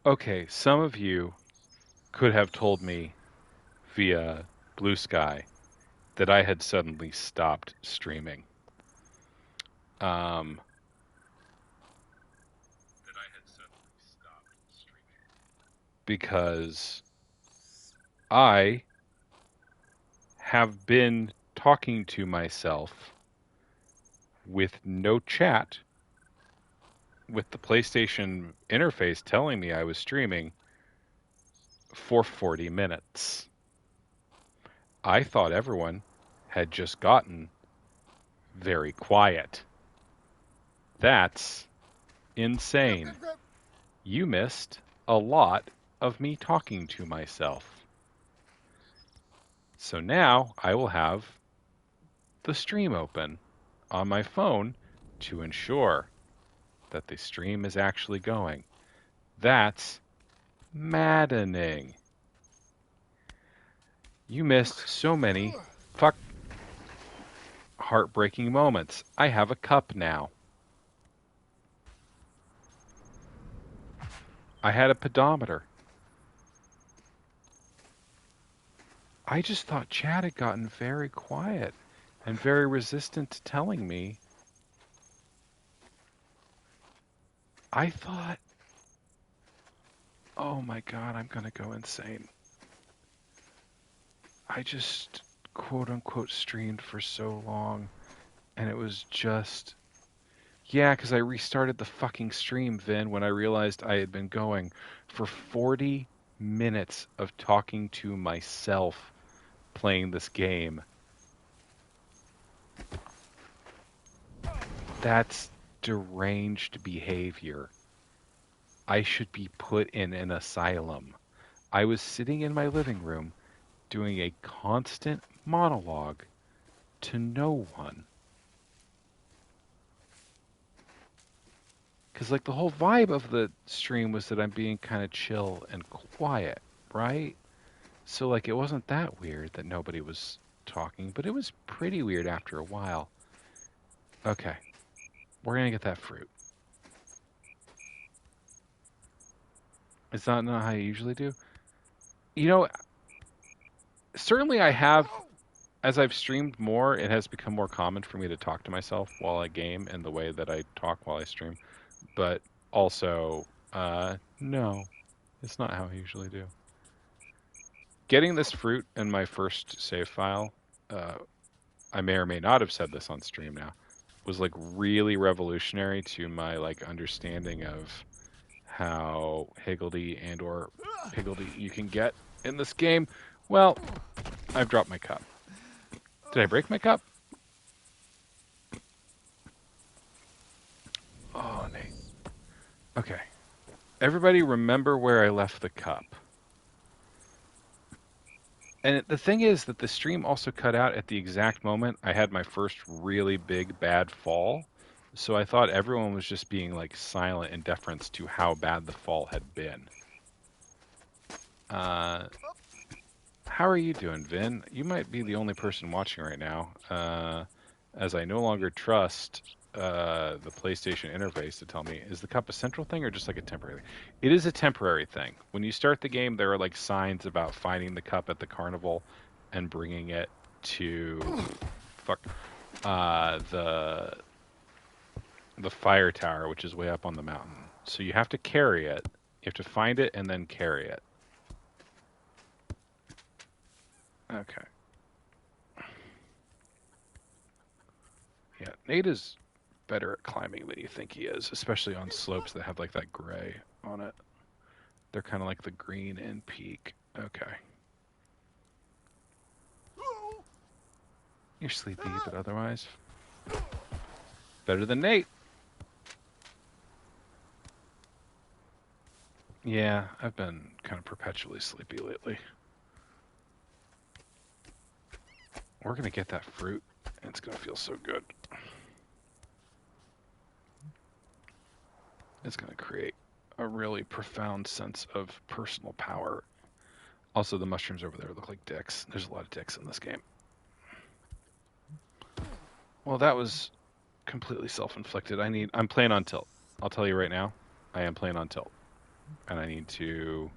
Okay, some of you could have told me via Blue Sky that I had suddenly stopped streaming. Um, because I have been talking to myself with no chat, with the PlayStation interface telling me I was streaming for 40 minutes. I thought everyone had just gotten very quiet. That's insane. You missed a lot of me talking to myself. So now I will have the stream open on my phone to ensure that the stream is actually going. That's maddening. You missed so many fuck heartbreaking moments. I have a cup now. I had a pedometer. I just thought Chad had gotten very quiet and very resistant to telling me. I thought, oh my God, I'm going to go insane. I just quote unquote streamed for so long and it was just, yeah, because I restarted the fucking stream, Vin, when I realized I had been going for 40 minutes of talking to myself playing this game. That's deranged behavior. I should be put in an asylum. I was sitting in my living room doing a constant monologue to no one. Because, like, the whole vibe of the stream was that I'm being kind of chill and quiet, right? So, like, it wasn't that weird that nobody was talking, but it was pretty weird after a while. Okay, we're gonna get that fruit. Is that not how you usually do? You know, certainly I have, as I've streamed more, it has become more common for me to talk to myself while I game in the way that I talk while I stream. But also, no, it's not how I usually do. Getting this fruit in my first save file, uh, I may or may not have said this on stream now, was like really revolutionary to my like understanding of how higgledy and or piggledy you can get in this game. Well, I've dropped my cup. Did I break my cup? Oh, Nate. Okay. Everybody remember where I left the cup. And the thing is that the stream also cut out at the exact moment I had my first really big bad fall. So I thought everyone was just being like silent in deference to how bad the fall had been. Uh, how are you doing, Vin? You might be the only person watching right now, as I no longer trust the PlayStation interface to tell me, is the cup a central thing or just like a temporary thing? It is a temporary thing. When you start the game, there are like signs about finding the cup at the carnival and bringing it to fuck the fire tower, which is way up on the mountain. So you have to carry it. You have to find it and then carry it. Okay. Yeah, Nate is better at climbing than you think he is, especially on slopes that have like that gray on it. They're kind of like the green and peak. Okay. You're sleepy, but otherwise better than Nate. Yeah, I've been kind of perpetually sleepy lately. We're gonna get that fruit, and it's gonna feel so good. It's gonna create a really profound sense of personal power. Also, the mushrooms over there look like dicks. There's a lot of dicks in this game. Well, that was completely self-inflicted. I'm playing on tilt. I'll tell you right now, I am playing on tilt. and I need to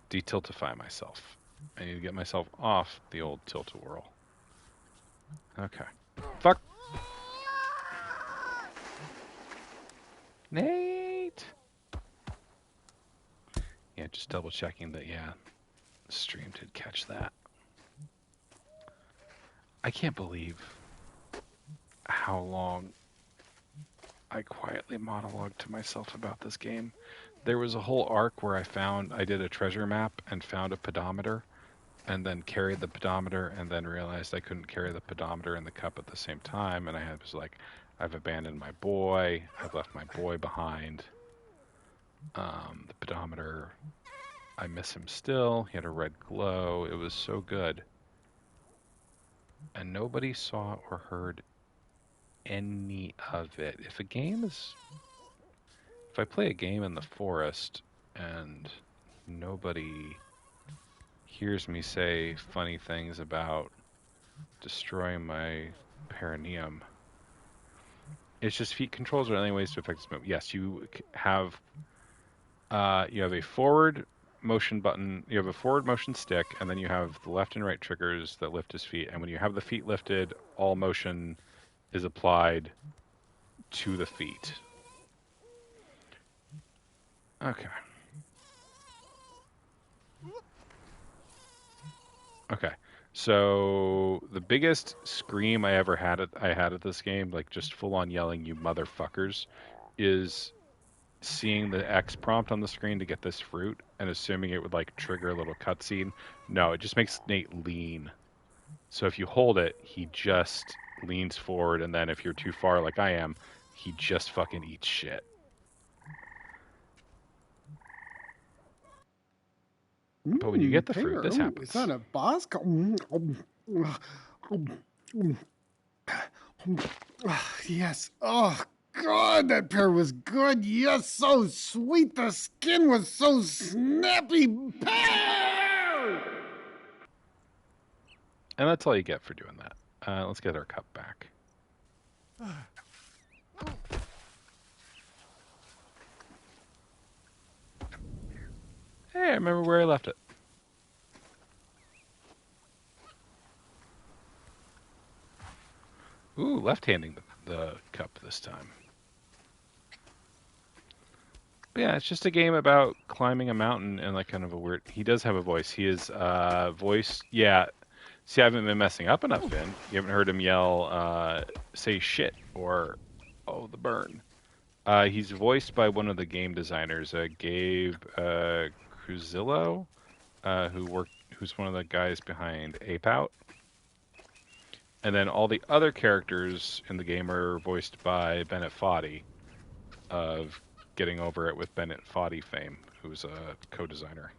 detiltify myself. I need to get myself off the old tilt-a-whirl. Okay. Fuck. Nate! Yeah, just double checking that, yeah, the stream did catch that. I can't believe how long I quietly monologued to myself about this game. There was a whole arc where I did a treasure map and found a pedometer, and then carried the pedometer, and then realized I couldn't carry the pedometer and the cup at the same time, and was like, I've abandoned my boy, I've left my boy behind. The pedometer, I miss him still. He had a red glow. It was so good. And nobody saw or heard any of it. If I play a game in the forest and nobody hears me say funny things about destroying my perineum, it's just feet controls are the only ways to affect this move. Yes, you have a forward motion button, you have a forward motion stick, and then you have the left and right triggers that lift his feet. And when you have the feet lifted, all motion is applied to the feet. Okay. Okay. So the biggest scream I had at this game, like just full on yelling, "You motherfuckers," is seeing the X prompt on the screen to get this fruit and assuming it would like trigger a little cutscene. No, it just makes Nate lean. So if you hold it, he just leans forward, and then if you're too far like I am, he just fucking eats shit. But when you get the fruit, this happens. Is that a boss? Yes. Oh, God, that pear was good. Yes, so sweet. The skin was so snappy. Pear! And that's all you get for doing that. Let's get our cup back. Hey, I remember where I left it. Ooh, left-handing the cup this time. But yeah, it's just a game about climbing a mountain and like kind of a weird. He does have a voice. He is voice. Yeah. See, I haven't been messing up enough, Vin. You haven't heard him yell, say shit or, oh, the burn. He's voiced by one of the game designers, Gabe Cruzillo, who's one of the guys behind Ape Out. And then all the other characters in the game are voiced by Bennett Foddy of Getting Over It with Bennett Foddy fame, who's a co-designer.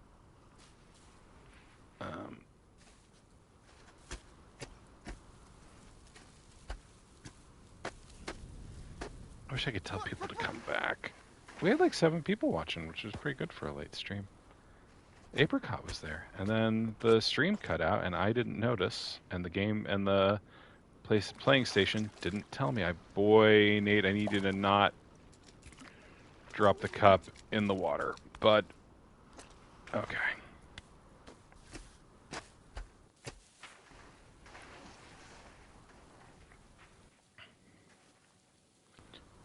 I wish I could tell people to come back. We had like 7 people watching, which was pretty good for a late stream. Apricot was there, and then the stream cut out, and I didn't notice, and the game and the playing station didn't tell me. Boy, Nate, I need you to not drop the cup in the water, but okay.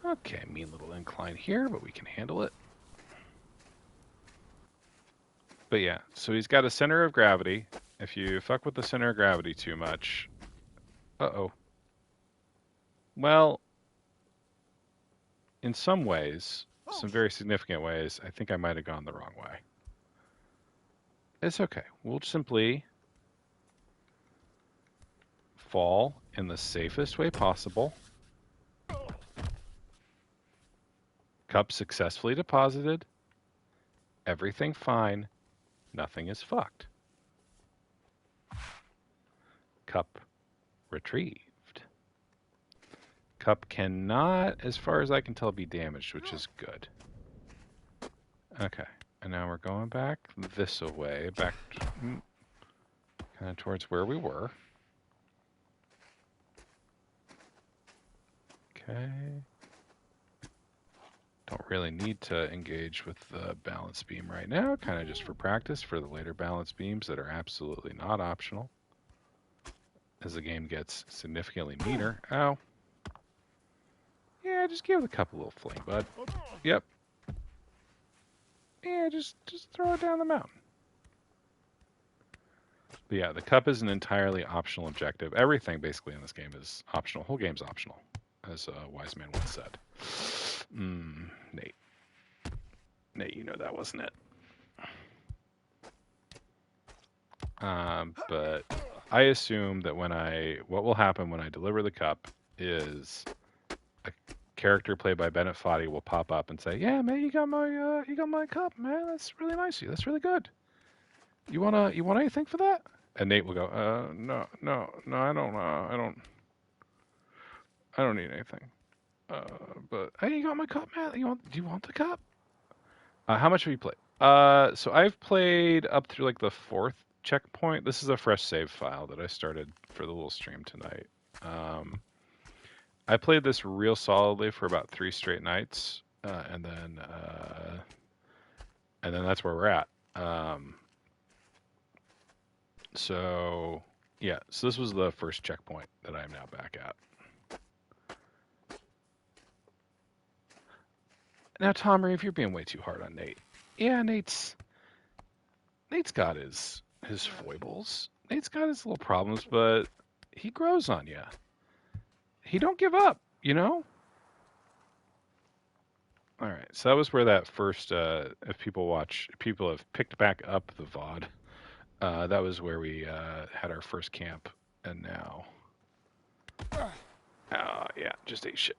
Okay, mean little incline here, but we can handle it. But yeah, so he's got a center of gravity. If you fuck with the center of gravity too much... Uh-oh. Well, in some ways, some very significant ways, I think I might have gone the wrong way. It's okay. We'll simply fall in the safest way possible. Cup successfully deposited. Everything fine. Nothing is fucked. Cup retrieved. Cup cannot, as far as I can tell, be damaged, which is good. Okay, and now we're going back this way, back kind of towards where we were. Okay. Don't really need to engage with the balance beam right now, kind of just for practice for the later balance beams that are absolutely not optional as the game gets significantly meaner. Ow. Yeah, just give it a couple little fling, bud. Yep. Yeah, just throw it down the mountain. But yeah, the cup is an entirely optional objective. Everything basically in this game is optional. The whole game's optional, as a wise man once said. Nate. Nate, you know that wasn't it. But I assume that what will happen when I deliver the cup is a character played by Bennett Foddy will pop up and say, "Yeah, man, you got my cup, man. That's really nice of you. That's really good. You want anything for that?" And Nate will go, no, no, no, I don't need anything. But hey, you got my cup, man. Do you want the cup? How much have you played? So I've played up through like the fourth checkpoint. This is a fresh save file that I started for the little stream tonight. Um, I played this real solidly for about 3 straight nights, and then that's where we're at. So yeah, so this was the first checkpoint that I am now back at. Now, Tom Reeve, you're being way too hard on Nate. Yeah, Nate's got his foibles. Nate's got his little problems, but he grows on you. He don't give up, you know? All right, so that was where that first, if people have picked back up the VOD, that was where we had our first camp, and now, yeah, just ate shit.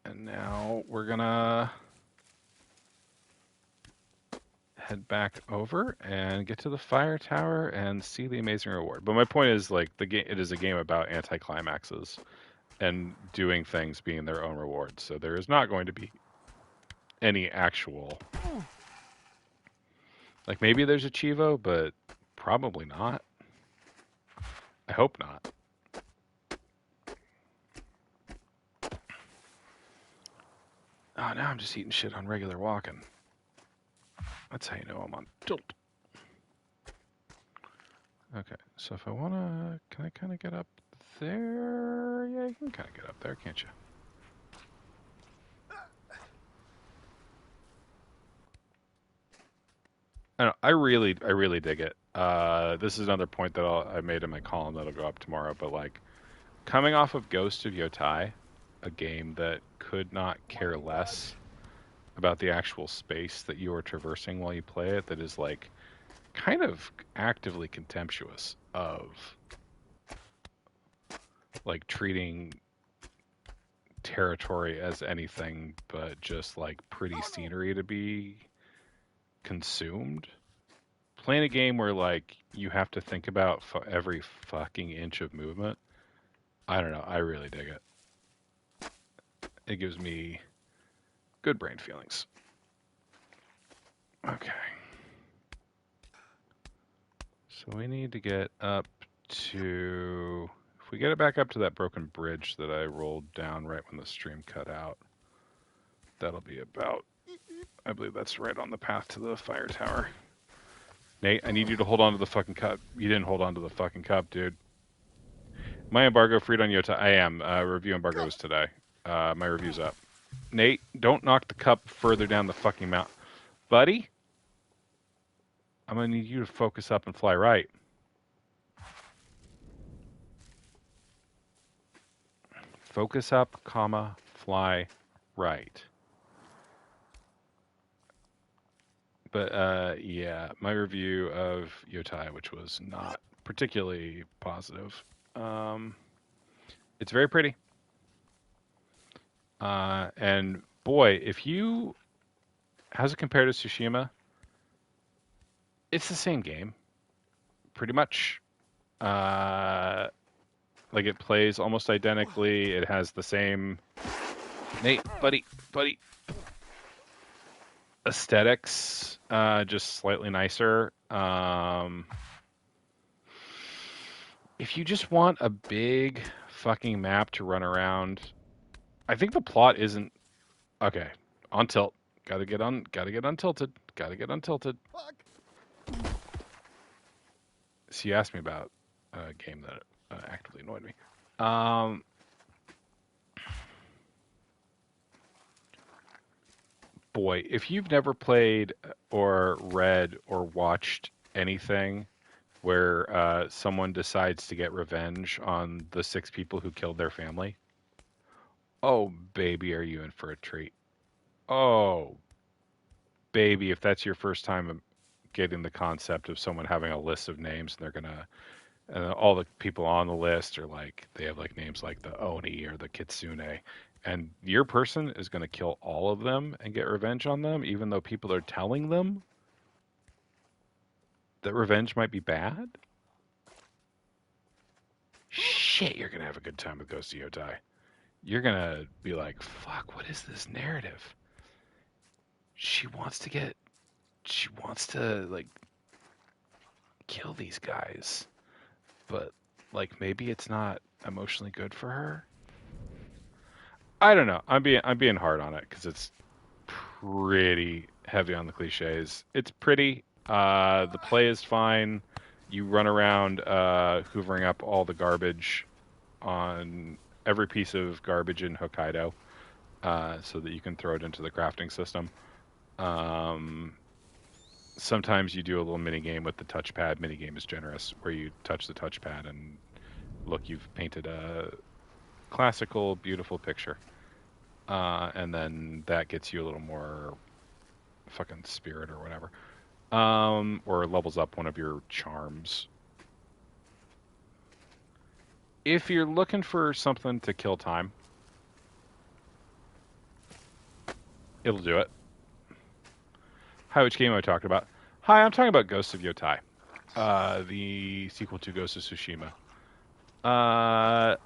And now we're gonna head back over and get to the fire tower and see the amazing reward. But my point is, like, the game, it is a game about anticlimaxes and doing things being their own rewards. So there is not going to be any actual, like, maybe there's a Chivo, but probably not. I hope not. Oh, now I'm just eating shit on regular walking. That's how you know I'm on tilt. Okay, so if I wanna, can I kind of get up there? Yeah, you can kind of get up there, can't you? I don't know, I really dig it. This is another point that I made in my column that'll go up tomorrow. But like, coming off of Ghost of Yotai, a game that could not care less about the actual space that you are traversing while you play it, that is like kind of actively contemptuous of like treating territory as anything but just like pretty scenery to be consumed. Playing a game where like you have to think about every fucking inch of movement. I don't know. I really dig it. It gives me good brain feelings. Okay. So we need to get up to. If we get it back up to that broken bridge that I rolled down right when the stream cut out, that'll be about. I believe that's right on the path to the fire tower. Nate, I need you to hold on to the fucking cup. You didn't hold on to the fucking cup, dude. My embargo freed on Yota. I am. Review embargo is today. My review's up. Nate, don't knock the cup further down the fucking mountain. Buddy, I'm going to need you to focus up and fly right. Focus up, comma, fly right. But yeah, my review of Yotai, which was not particularly positive. It's very pretty. And boy, if you, how's it compared to Tsushima? It's the same game, pretty much. Like it plays almost identically. It has the same, Nate, buddy, aesthetics, just slightly nicer. If you just want a big fucking map to run around, I think the plot isn't okay. On tilt. Gotta get on. Gotta get untilted. Gotta get untilted. Fuck. So you asked me about a game that actively annoyed me. Um, boy, if you've never played or read or watched anything where someone decides to get revenge on the six people who killed their family, oh baby, are you in for a treat? Oh baby, if that's your first time getting the concept of someone having a list of names and they're gonna and all the people on the list are like they have like names like the Oni or the Kitsune, and your person is going to kill all of them and get revenge on them, even though people are telling them that revenge might be bad. Shit, you're going to have a good time with Ghost of Yotai. You're going to be like, fuck, what is this narrative? She wants to get, she wants to like kill these guys, but like maybe it's not emotionally good for her. I don't know. I'm being hard on it because it's pretty heavy on the cliches. It's pretty. The play is fine. You run around hoovering up all the garbage on every piece of garbage in Hokkaido so that you can throw it into the crafting system. Um, Sometimes you do a little mini game with the touchpad. Mini game is generous, where you touch the touchpad and look, you've painted a classical, beautiful picture. And then that gets you a little more fucking spirit or whatever. Or levels up one of your charms. If you're looking for something to kill time, it'll do it. Hi, which game am I talking about? Hi, I'm talking about Ghosts of Yotai, the sequel to Ghost of Tsushima. Uh,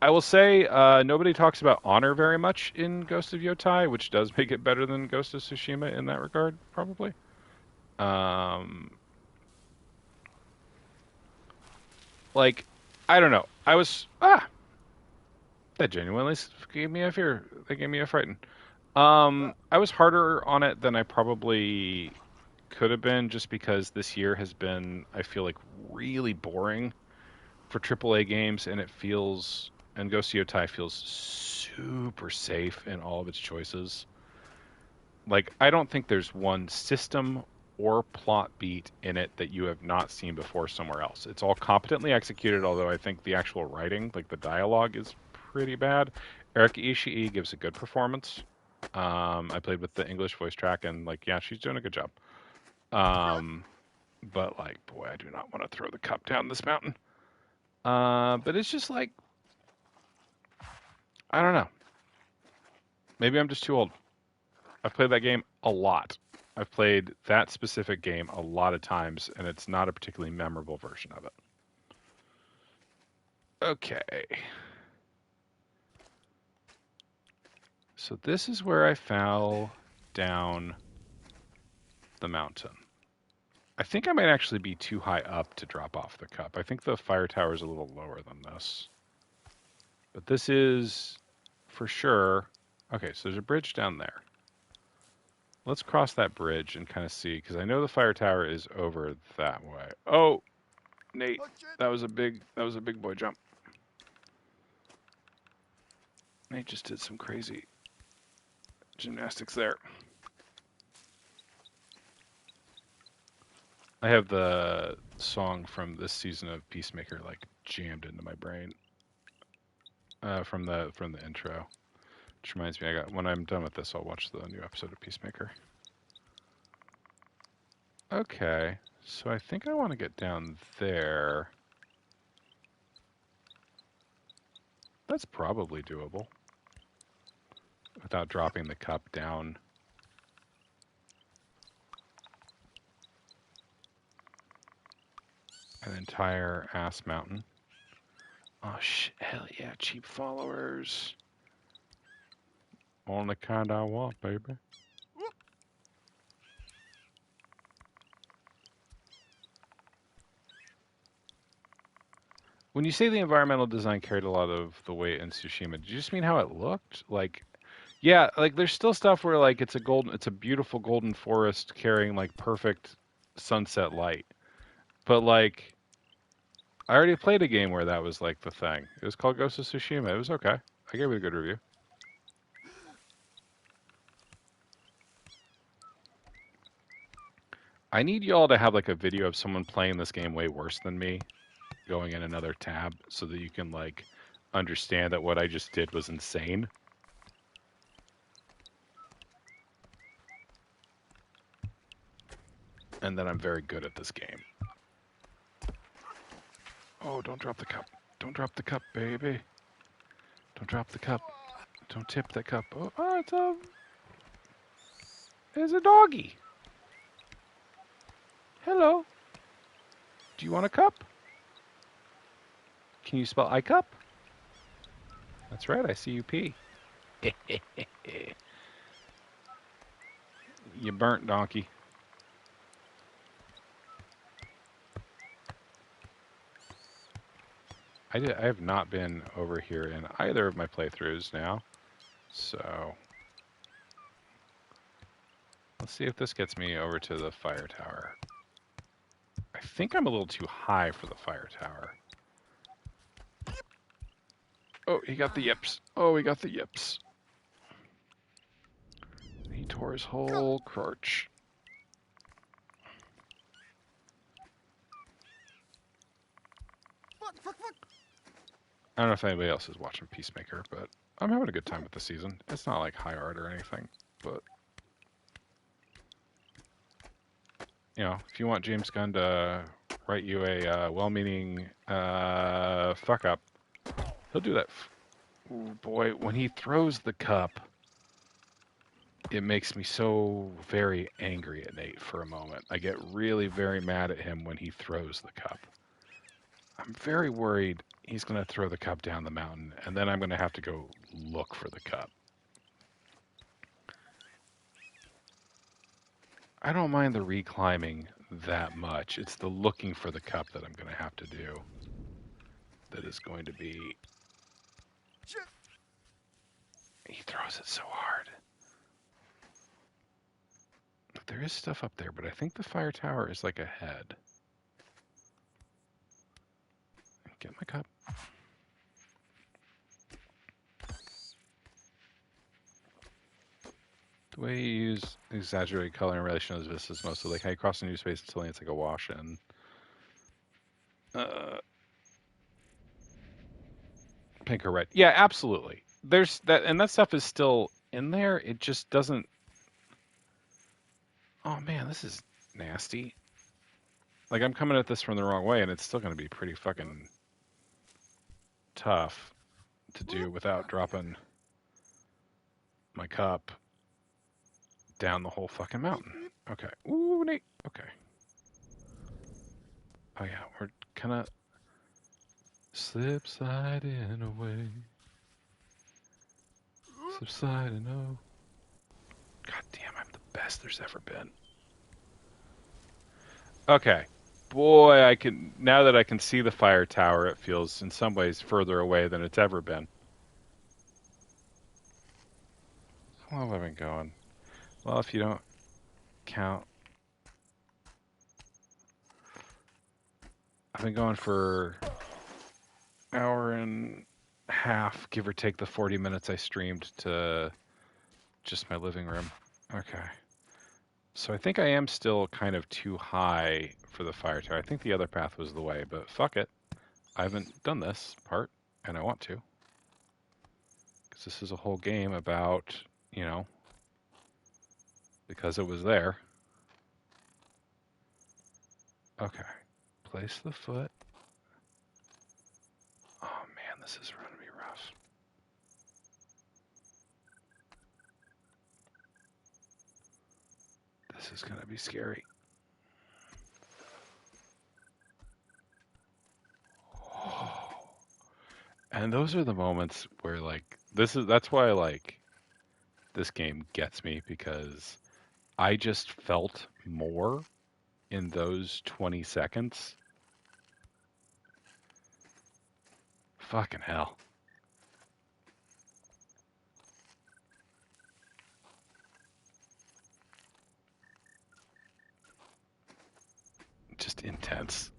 I will say nobody talks about honor very much in Ghost of Yotai, which does make it better than Ghost of Tsushima in that regard, probably. Um, like, I don't know. That genuinely gave me a fear. That gave me a frighten. I was harder on it than I probably could have been just because this year has been, I feel like, really boring for AAA games, and Ghost of Yotai feels super safe in all of its choices. Like, I don't think there's one system or plot beat in it that you have not seen before somewhere else. It's all competently executed, although I think the actual writing, like the dialogue, is pretty bad. Erika Ishii gives a good performance. I played with the English voice track, and like, yeah, she's doing a good job. Um, but like, boy, I do not want to throw the cup down this mountain. But it's just like, I don't know. Maybe I'm just too old. I've played that game a lot. I've played that specific game a lot of times, and it's not a particularly memorable version of it. Okay. So this is where I fell down the mountain. I think I might actually be too high up to drop off the cup. I think the fire tower is a little lower than this. But this is for sure. Okay, so there's a bridge down there. Let's cross that bridge and kind of see, because I know the fire tower is over that way. Oh, Nate, that was a big boy jump. Nate just did some crazy gymnastics there. I have the song from this season of Peacemaker like jammed into my brain from the intro, which reminds me, when I'm done with this, I'll watch the new episode of Peacemaker. Okay, so I think I want to get down there. That's probably doable without dropping the cup down. An entire ass mountain. Oh shit! Hell yeah! Cheap followers. Only kind I want, baby. When you say the environmental design carried a lot of the weight in Tsushima, did you just mean how it looked? Like, yeah, like there's still stuff where like it's a beautiful golden forest carrying like perfect sunset light. But like I already played a game where that was like the thing. It was called Ghost of Tsushima. It was okay. I gave it a good review. I need y'all to have like a video of someone playing this game way worse than me, going in another tab, so that you can like understand that what I just did was insane, and that I'm very good at this game. Oh, don't drop the cup. Don't drop the cup, baby. Don't drop the cup. Don't tip that cup. Oh, it's a doggy. Hello. Do you want a cup? Can you spell I cup? That's right. I see you pee. You burnt donkey. I have not been over here in either of my playthroughs now, so let's see if this gets me over to the fire tower. I think I'm a little too high for the fire tower. Oh, he got the yips. Oh, he got the yips. He tore his whole crotch. I don't know if anybody else is watching Peacemaker, but I'm having a good time with the season. It's not like high art or anything, but you know, if you want James Gunn to write you a well-meaning fuck up, he'll do that. Ooh, boy, when he throws the cup, it makes me so very angry at Nate for a moment. I get really very mad at him when he throws the cup. I'm very worried he's going to throw the cup down the mountain, and then I'm going to have to go look for the cup. I don't mind the reclimbing that much. It's the looking for the cup that I'm going to have to do that is going to be... He throws it so hard. There is stuff up there, but I think the fire tower is like ahead. Get my cup. The way you use exaggerated color in relation to this is mostly like how you cross a new space until it's like a wash in. Pink or red. Yeah, absolutely. There's that, and that stuff is still in there. It just doesn't. Oh man, this is nasty. Like I'm coming at this from the wrong way, and it's still going to be pretty fucking tough to do without dropping my cup down the whole fucking mountain. Okay. Ooh, Nate. Okay. Oh yeah, we're kind of slip sliding away. Slip sliding oh. God damn, I'm the best there's ever been. Okay. Boy, I can now that I can see the fire tower, it feels in some ways further away than it's ever been. How long have I been going? Well, if you don't count, I've been going for an hour and a half, give or take the 40 minutes I streamed to just my living room. Okay. So I think I am still kind of too high for the fire tower. I think the other path was the way, but fuck it. I haven't done this part, and I want to. Because this is a whole game about, you know, because it was there. Okay. Place the foot. Oh man, this is going to be rough. This is going to be scary. Oh. And those are the moments where like that's why like this game gets me because I just felt more in those 20 seconds Fucking hell. Just intense.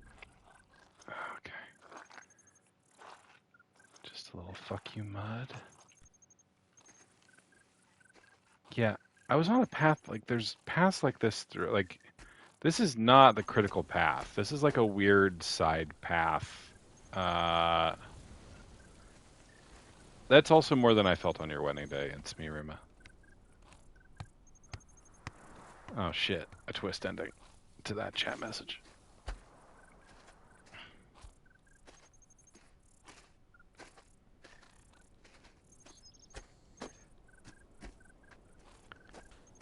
Okay. Just a little fuck you, mud. Yeah, I was on a path like there's paths like this through like this is not the critical path. This is like a weird side path. Uh that's also more than I felt on your wedding day in Smirima. Oh shit, a twist ending to that chat message.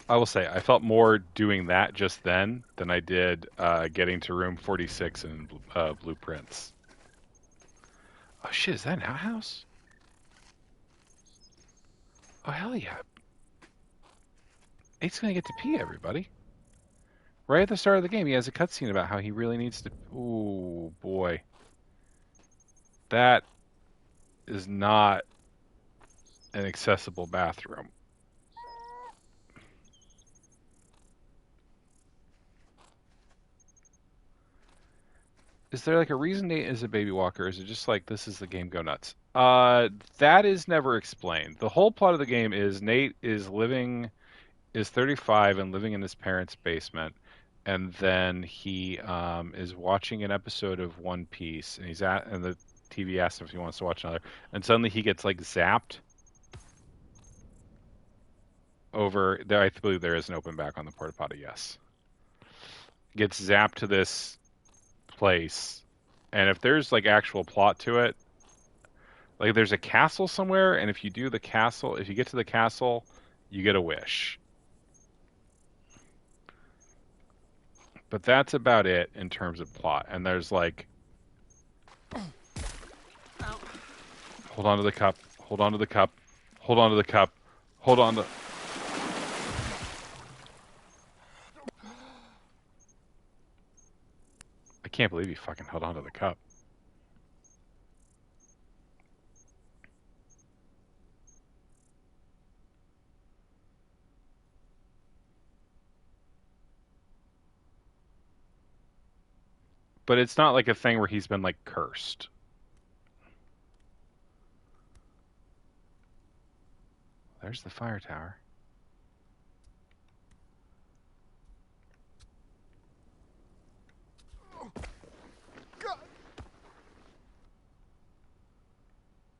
I will say I felt more doing that just then than I did getting to room 46 in Blueprints. Oh shit, is that an outhouse? Oh hell yeah. Eight's gonna get to pee, everybody. Right at the start of the game, he has a cutscene about how he really needs to. Ooh, boy. That is not an accessible bathroom. Is there like a reason Nate is a baby walker? Or is it just like this is the game, go nuts? That is never explained. The whole plot of the game is Nate is 35 and living in his parents' basement, and then he is watching an episode of One Piece, and the TV asks him if he wants to watch another, and suddenly he gets like zapped over there. I believe there is an open back on the porta potty. Yes, gets zapped to this place, and if there's like actual plot to it, like there's a castle somewhere, and if you do the castle, if you get to the castle, you get a wish. But that's about it in terms of plot. And there's like, hold on to the cup, hold on to the cup, hold on to the cup, hold on to. I can't believe you fucking held on to the cup. But it's not like a thing where he's been like cursed. There's the fire tower.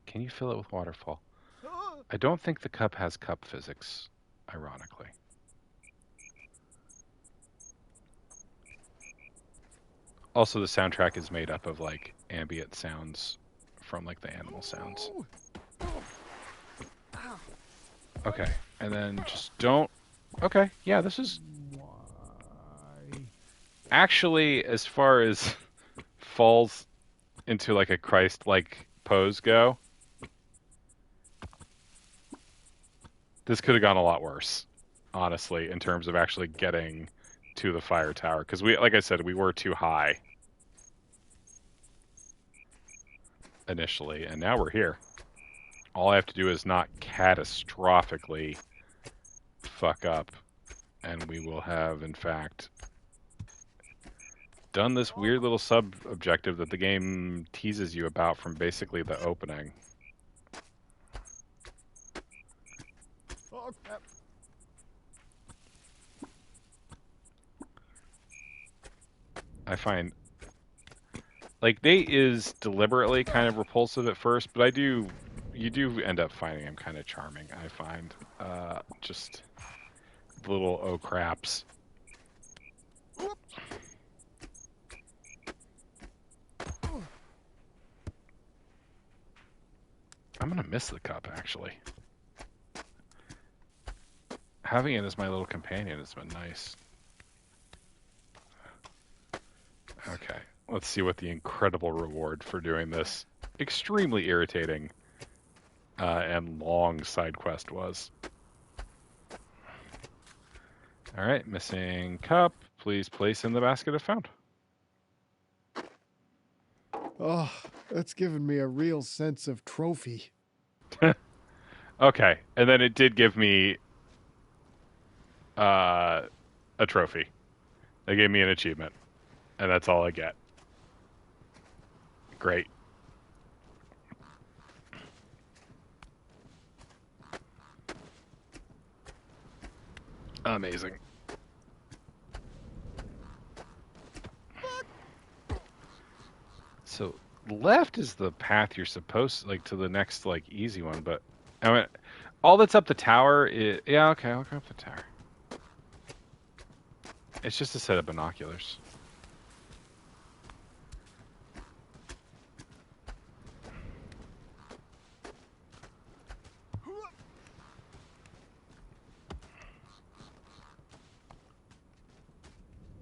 Can you fill it with waterfall? I don't think the cup has cup physics, ironically. Also, the soundtrack is made up of like ambient sounds from like the animal sounds. Okay, and then just don't. Okay, yeah, this is actually as far as falls into like a Christ-like pose go. This could have gone a lot worse, honestly, in terms of actually getting to the fire tower because we, like I said, we were too high initially, and now we're here. All I have to do is not catastrophically fuck up, and we will have, in fact, done this weird little sub-objective that the game teases you about from basically the opening. I find like Nate is deliberately kind of repulsive at first, but you do end up finding him kind of charming. I find just little oh craps. I'm gonna miss the cup actually. Having it as my little companion has been nice. Okay, let's see what the incredible reward for doing this extremely irritating and long side quest was. All right, missing cup. Please place in the basket if found. Oh, That's given me a real sense of trophy. Okay, and then it did give me uh, a trophy. They gave me an achievement, and that's all I get. Great, amazing. So left is the path you're supposed like to the next like easy one, but I mean, all that's up the tower is yeah okay. I'll go up the tower. It's just a set of binoculars.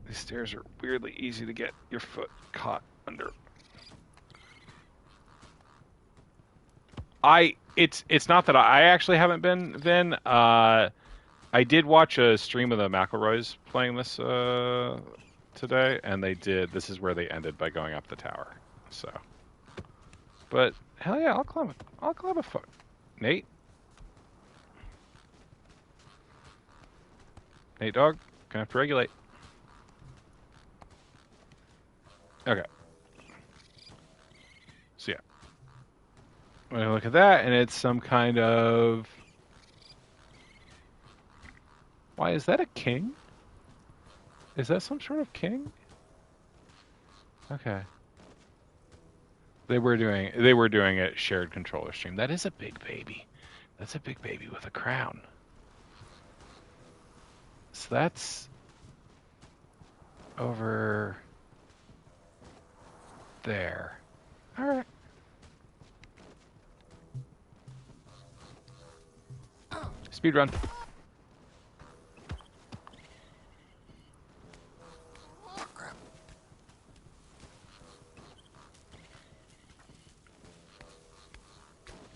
These stairs are weirdly easy to get your foot caught under. It's not that I actually haven't been Vin. I did watch a stream of the McElroys playing this today, and they did. This is where they ended by going up the tower. So, but hell yeah, I'll climb it. I'll climb a foot. Nate, Nate, dog, gonna have to regulate. Okay. So yeah, when I look at that, and it's some kind of. Why is that a king? Is that some sort of king? Okay. They were doing a shared controller stream. That is a big baby. That's a big baby with a crown. So that's over there. All right. Speed run.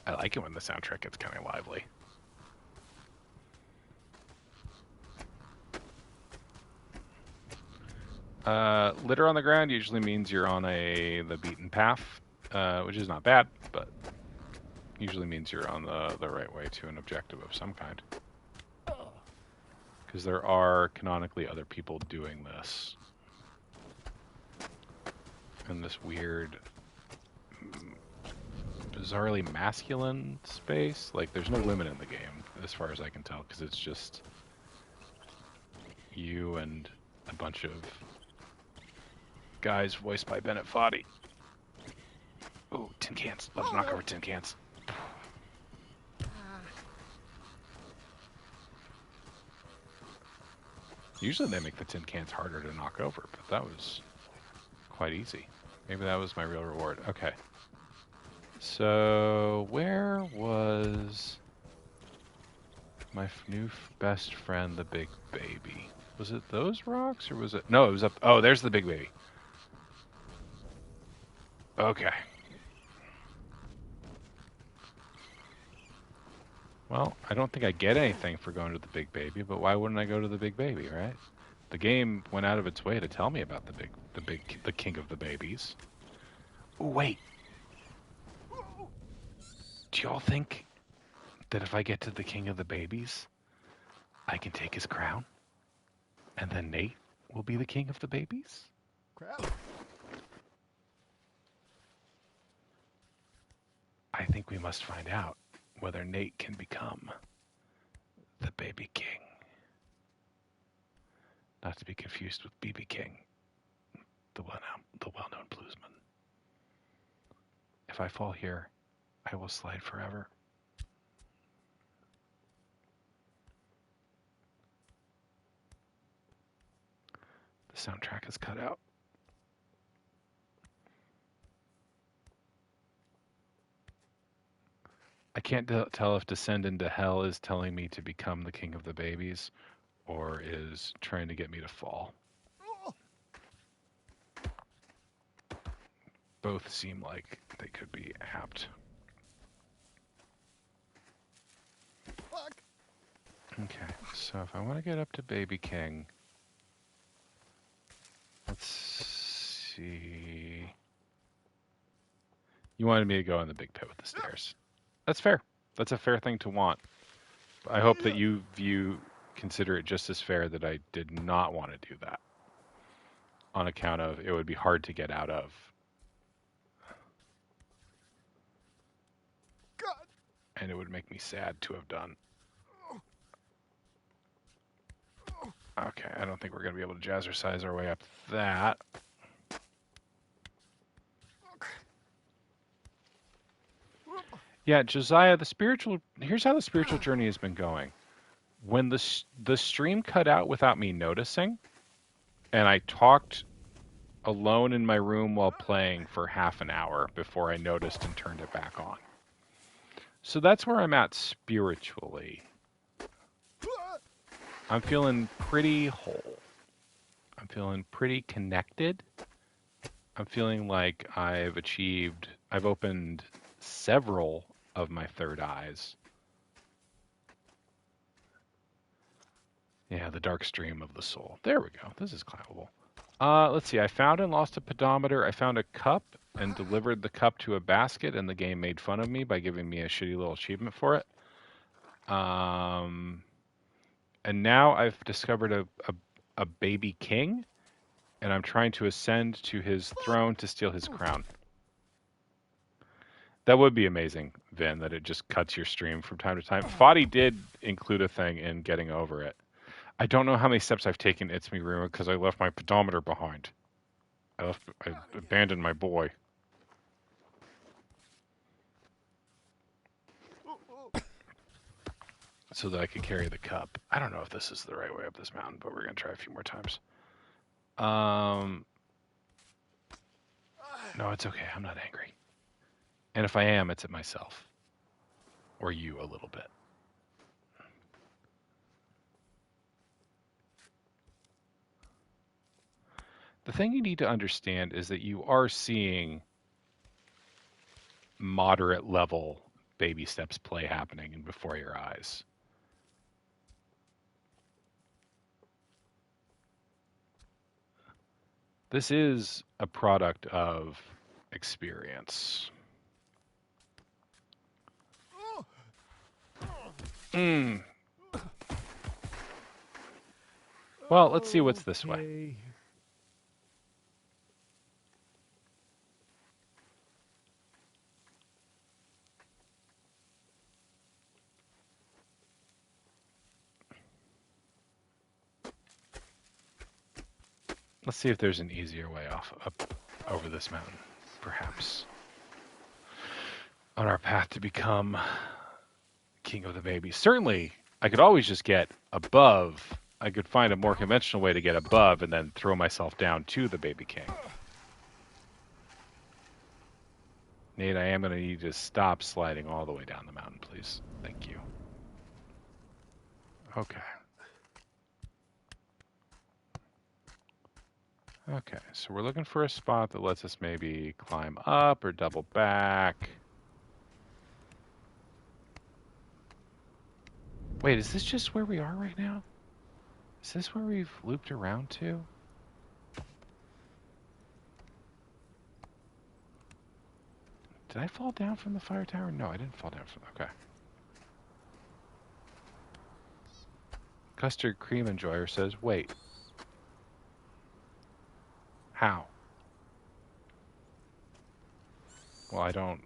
I like it when the soundtrack gets kind of lively. Litter on the ground usually means you're on the beaten path, which is not bad, but usually means you're on the right way to an objective of some kind. Because there are canonically other people doing this in this weird, bizarrely masculine space. Like, there's no women in the game, as far as I can tell, because it's just you and a bunch of guys voiced by Bennett Foddy. Ooh, tin cans. Love to knock over tin cans. Usually they make the tin cans harder to knock over, but that was quite easy. Maybe that was my real reward. Okay. So, where was my new best friend, the big baby? Was it those rocks, or was it... No, it was up... Oh, there's the big baby. Okay. Well, I don't think I get anything for going to the big baby, but why wouldn't I go to the big baby, right? The game went out of its way to tell me about the king of the babies. Ooh, wait. Do y'all think that if I get to the king of the babies, I can take his crown? And then Nate will be the king of the babies? Crap. I think we must find out whether Nate can become the baby king. Not to be confused with BB King, the well-known bluesman. If I fall here, I will slide forever. The soundtrack is cut out. I can't tell if Descend into Hell is telling me to become the king of the babies or is trying to get me to fall. Both seem like they could be apt. Okay, so if I want to get up to Baby King, let's see. You wanted me to go in the big pit with the stairs. That's fair. That's a fair thing to want. I hope that consider it just as fair that I did not want to do that on account of it would be hard to get out of. And it would make me sad to have done. Okay, I don't think we're going to be able to jazzercise our way up that. Yeah, Josiah, here's how the spiritual journey has been going. When the stream cut out without me noticing, and I talked alone in my room while playing for half an hour before I noticed and turned it back on. So that's where I'm at spiritually. I'm feeling pretty whole. I'm feeling pretty connected. I'm feeling like I've opened several of my third eyes. Yeah, the dark stream of the soul. There we go. This is climbable. Let's see. I found and lost a pedometer. I found a cup and delivered the cup to a basket, and the game made fun of me by giving me a shitty little achievement for it. And now I've discovered a baby king, and I'm trying to ascend to his throne to steal his crown. That would be amazing, Vin, that it just cuts your stream from time to time. Foddy did include a thing in getting over it. I don't know how many steps I've taken It's Me Rumor because I left my pedometer behind. I abandoned my boy. So that I could carry the cup. I don't know if this is the right way up this mountain, but we're going to try a few more times. No, it's okay. I'm not angry. And if I am, it's at myself. Or you a little bit. The thing you need to understand is that you are seeing moderate level baby steps play happening before your eyes. This is a product of experience. Well, let's see what's this way. Let's see if there's an easier way up over this mountain, perhaps. On our path to become king of the babies. Certainly, I could always just get above. I could find a more conventional way to get above and then throw myself down to the baby king. Nate, I am going to need to stop sliding all the way down the mountain, please. Thank you. Okay. Okay, so we're looking for a spot that lets us maybe climb up or double back. Wait, is this just where we are right now? Is this where we've looped around to? Did I fall down from the fire tower? No, I didn't fall down from... Okay. Custard Cream Enjoyer says, wait. How? Well, I don't...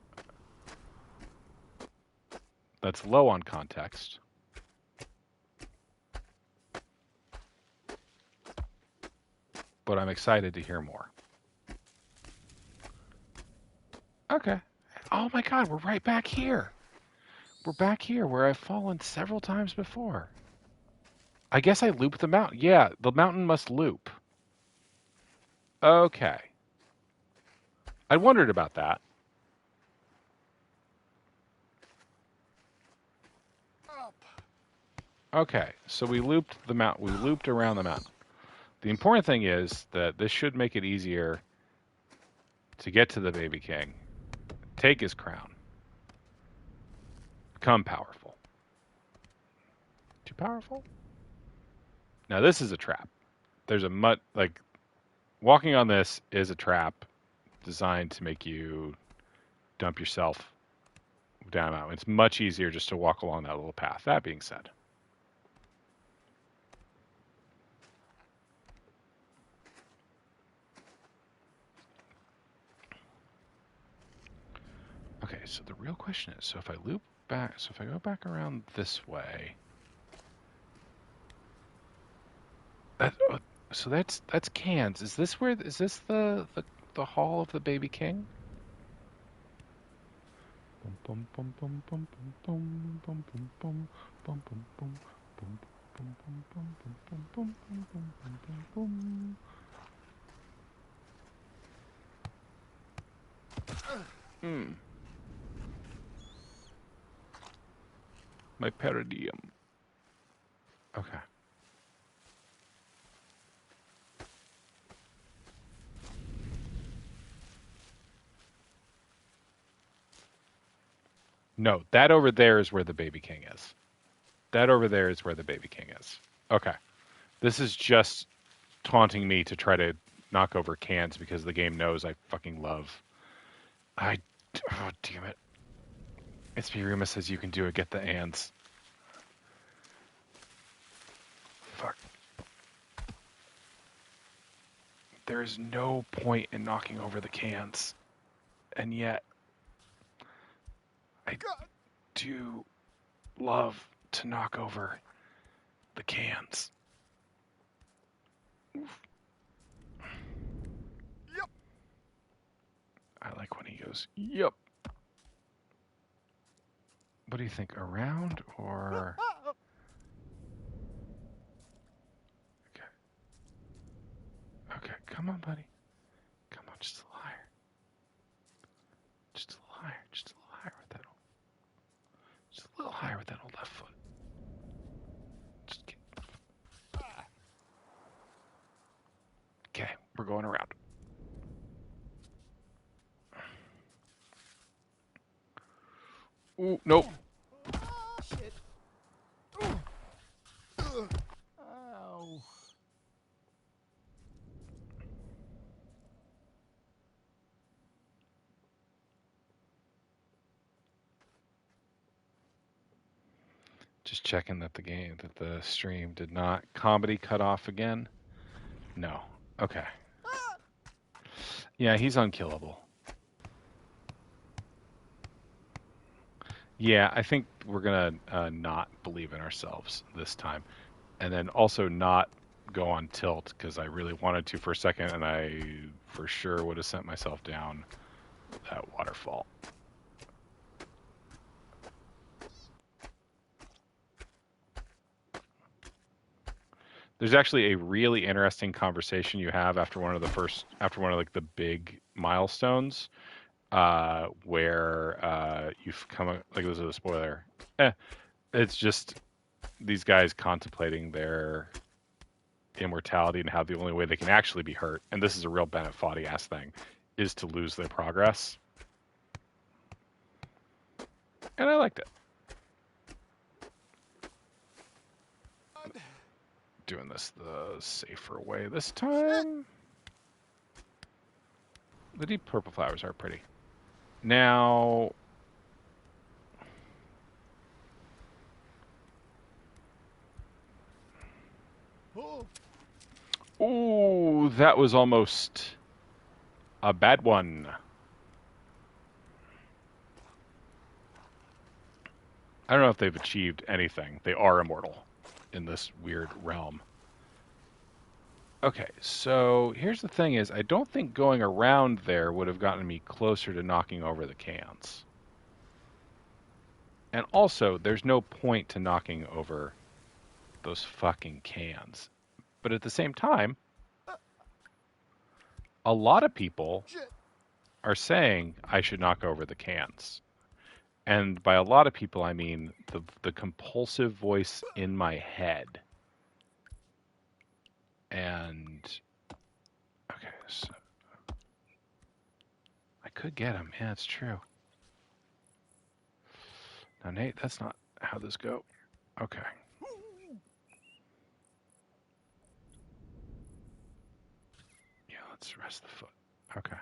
That's low on context. But I'm excited to hear more. Okay. Oh my god, we're right back here. We're back here where I've fallen several times before. I guess I looped the mountain. Yeah, the mountain must loop. Okay. I wondered about that. Okay, so we looped the mountain. We looped around the mountain. The important thing is that this should make it easier to get to the baby king, take his crown, become powerful. Too powerful? Now this is a trap. There's a walking on this is a trap designed to make you dump yourself down a mountain. It's much easier just to walk along that little path. That being said. Okay, so the real question is, so if I loop back, so if I go back around this way, so that's cans. Is this the hall of the baby king? Hmm. My peridium. Okay. No, that over there is where the baby king is. That over there is where the baby king is. Okay. This is just taunting me to try to knock over cans because the game knows I fucking love. Oh, damn it. Spiruma says you can do it. Get the ands. Fuck. There is no point in knocking over the cans. And yet, I do love to knock over the cans. Oof. Yep. I like when he goes, yep. What do you think? Around or? Okay. Okay, come on, buddy. Come on, just a little higher. Just a little higher. Just a little higher with that old. Just a little higher with that old left foot. Just get. Okay, we're going around. Ooh, nope. Shit. Ow. Just checking that the stream did not comedy cut off again. No. Okay. Yeah, he's unkillable. Yeah, I think we're gonna not believe in ourselves this time, and then also not go on tilt because I really wanted to for a second, and I for sure would have sent myself down that waterfall. There's actually a really interesting conversation you have after one of like the big milestones, where you've come like this is a spoiler. It's just these guys contemplating their immortality and how the only way they can actually be hurt, and this is a real Bennett Foddy ass thing, is to lose their progress. And I liked it. Doing this the safer way this time. The deep purple flowers are pretty. Now, ooh, that was almost a bad one. I don't know if they've achieved anything. They are immortal in this weird realm. Okay, so here's the thing is, I don't think going around there would have gotten me closer to knocking over the cans. And also, there's no point to knocking over those fucking cans. But at the same time, a lot of people are saying I should knock over the cans. And by a lot of people, I mean the compulsive voice in my head. And okay, so I could get him. Yeah, it's true. Now, Nate, that's not how this go. Okay. Yeah, let's rest the foot. Okay.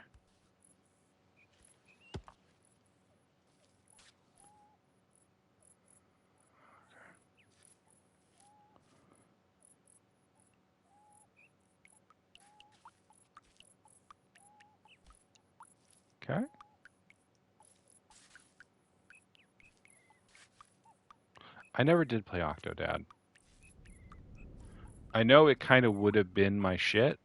Okay. I never did play Octodad. I know it kind of would have been my shit.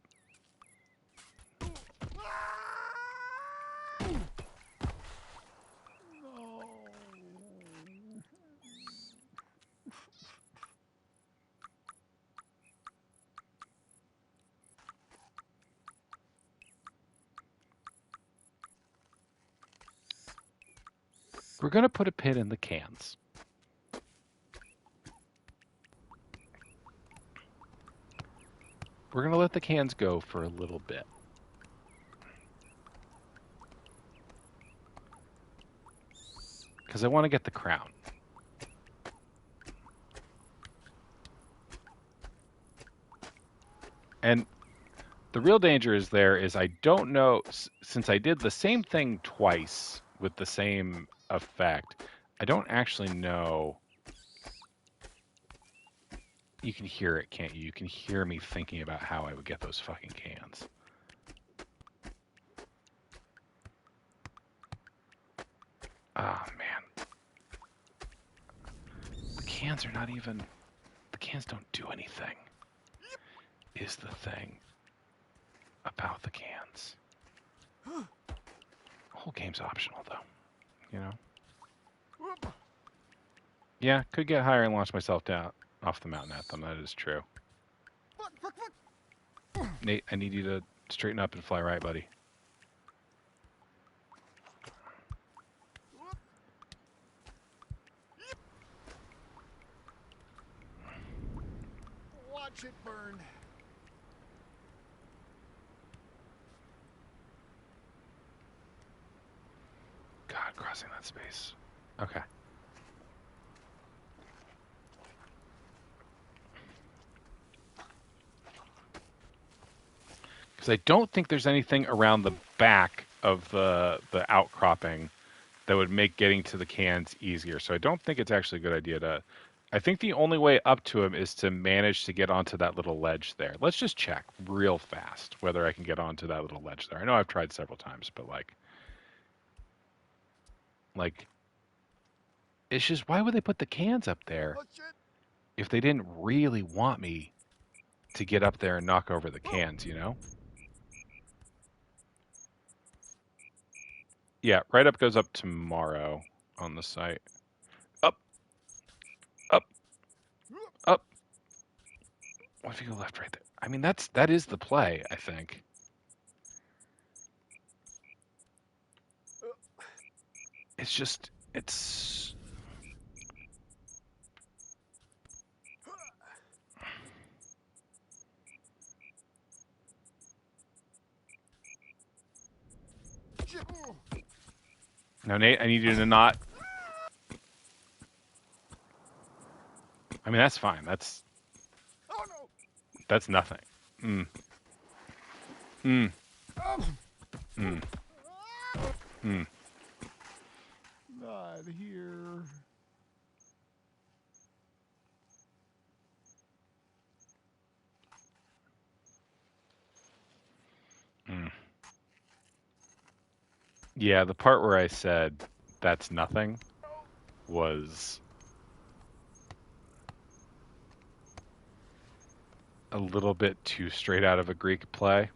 We're going to put a pin in the cans. We're going to let the cans go for a little bit. Because I want to get the crown. And the real danger is I don't know, since I did the same thing twice with the same effect, I don't actually know. You can hear it, can't you? You can hear me thinking about how I would get those fucking cans. Oh, man. The cans are not even... The cans don't do anything, is the thing about the cans. The whole game's optional, though. You know? Yeah, could get higher and launch myself down off the mountain at them. That is true. Nate, I need you to straighten up and fly right, buddy. Watch it burn. God, crossing that space. Okay. Because I don't think there's anything around the back of the outcropping that would make getting to the cans easier. So I don't think it's actually a good idea to... I think the only way up to him is to manage to get onto that little ledge there. Let's just check real fast whether I can get onto that little ledge there. I know I've tried several times, but like, it's just, why would they put the cans up there if they didn't really want me to get up there and knock over the cans, you know? Yeah, right up goes up tomorrow on the site. Up, up, up. What if you go left, right there? I mean, that is the play, I think. It's just, it's... No, Nate, I need you to not... I mean, that's fine. That's nothing. Mm. Mm. Mm. Mm. Not here. Mm. Yeah, the part where I said that's nothing was a little bit too straight out of a Greek play.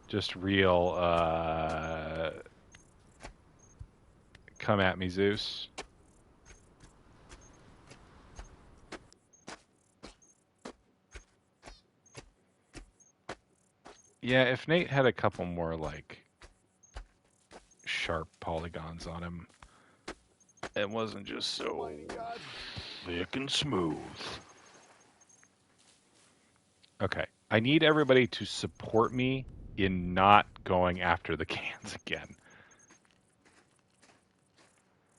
Just real, come at me, Zeus. Yeah, if Nate had a couple more, like, sharp polygons on him, it wasn't just so thick and smooth. Okay, I need everybody to support me in not going after the cans again.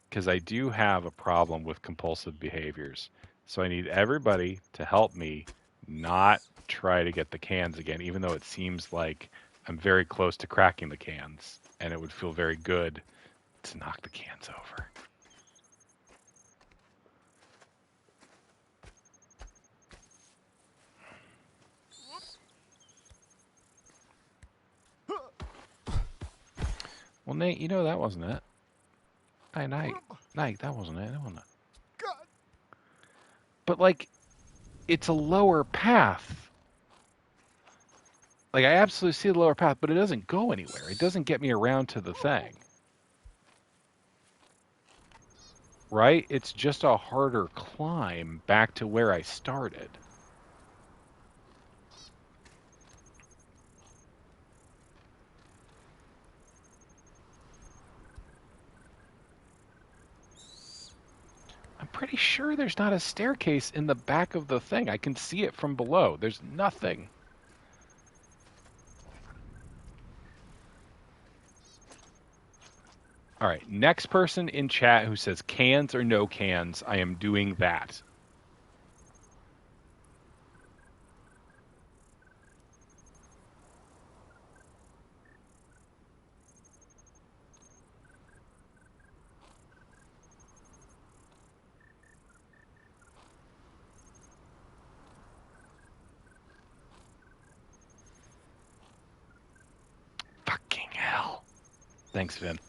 Because I do have a problem with compulsive behaviors. So I need everybody to help me not try to get the cans again, even though it seems like I'm very close to cracking the cans, and it would feel very good to knock the cans over. Well, Nate, you know that wasn't it. Hey, Nate, that wasn't it. That wasn't it. God. But like, it's a lower path. Like, I absolutely see the lower path, but it doesn't go anywhere. It doesn't get me around to the thing. Right? It's just a harder climb back to where I started. I'm pretty sure there's not a staircase in the back of the thing. I can see it from below. There's nothing. All right, next person in chat who says cans or no cans, I am doing that. Fucking hell. Thanks, Vin.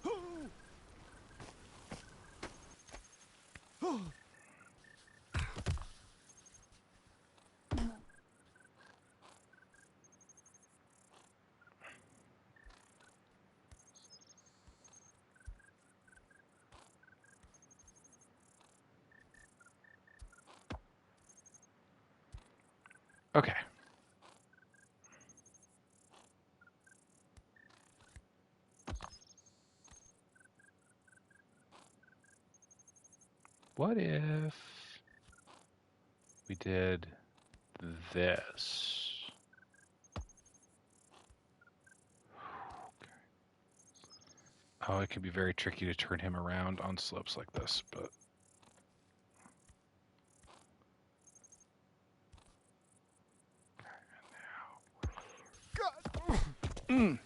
Okay. What if we did this? Oh, it could be very tricky to turn him around on slopes like this, but I'm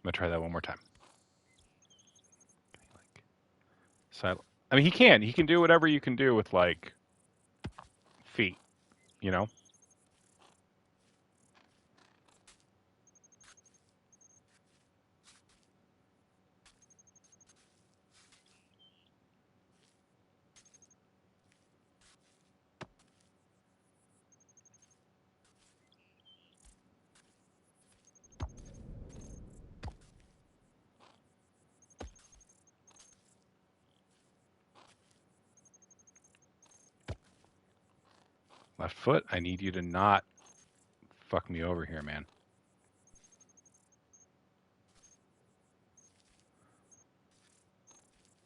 gonna try that one more time. Side. I mean, he can do whatever you can do with like feet, you know. Left foot. I need you to not fuck me over here, man.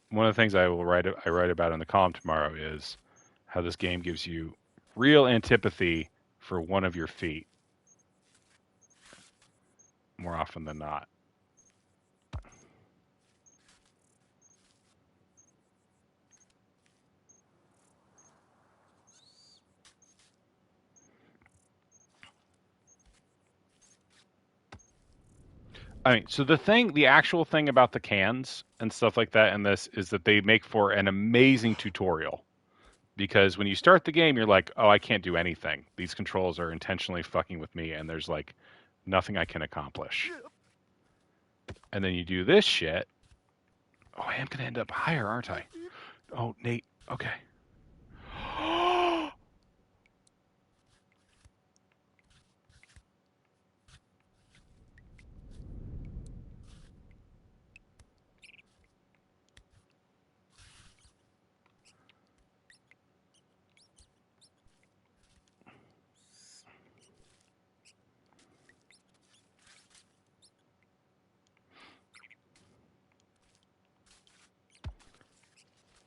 One of the things I write about in the column tomorrow is how this game gives you real antipathy for one of your feet more often than not. I mean, so the actual thing about the cans and stuff like that in this is that they make for an amazing tutorial. Because when you start the game, you're like, oh, I can't do anything. These controls are intentionally fucking with me, and there's like nothing I can accomplish. And then you do this shit. Oh, I am going to end up higher, aren't I? Oh, Nate. Okay.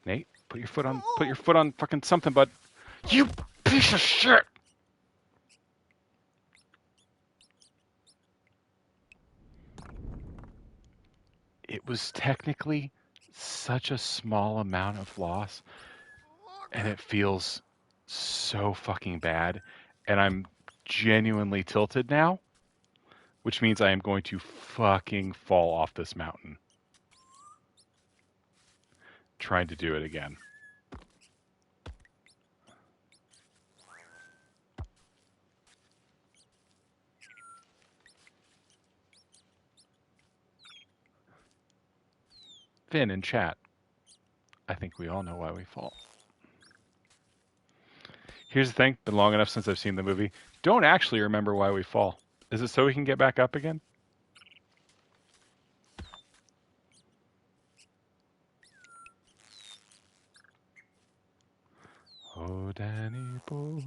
Nate, put your foot on fucking something, bud. You piece of shit. It was technically such a small amount of loss, and it feels so fucking bad. And I'm genuinely tilted now, which means I am going to fucking fall off this mountain trying to do it again. Finn in chat. I think we all know why we fall. Here's the thing, been long enough since I've seen the movie. Don't actually remember why we fall. Is it so we can get back up again? Oh, Danny boy,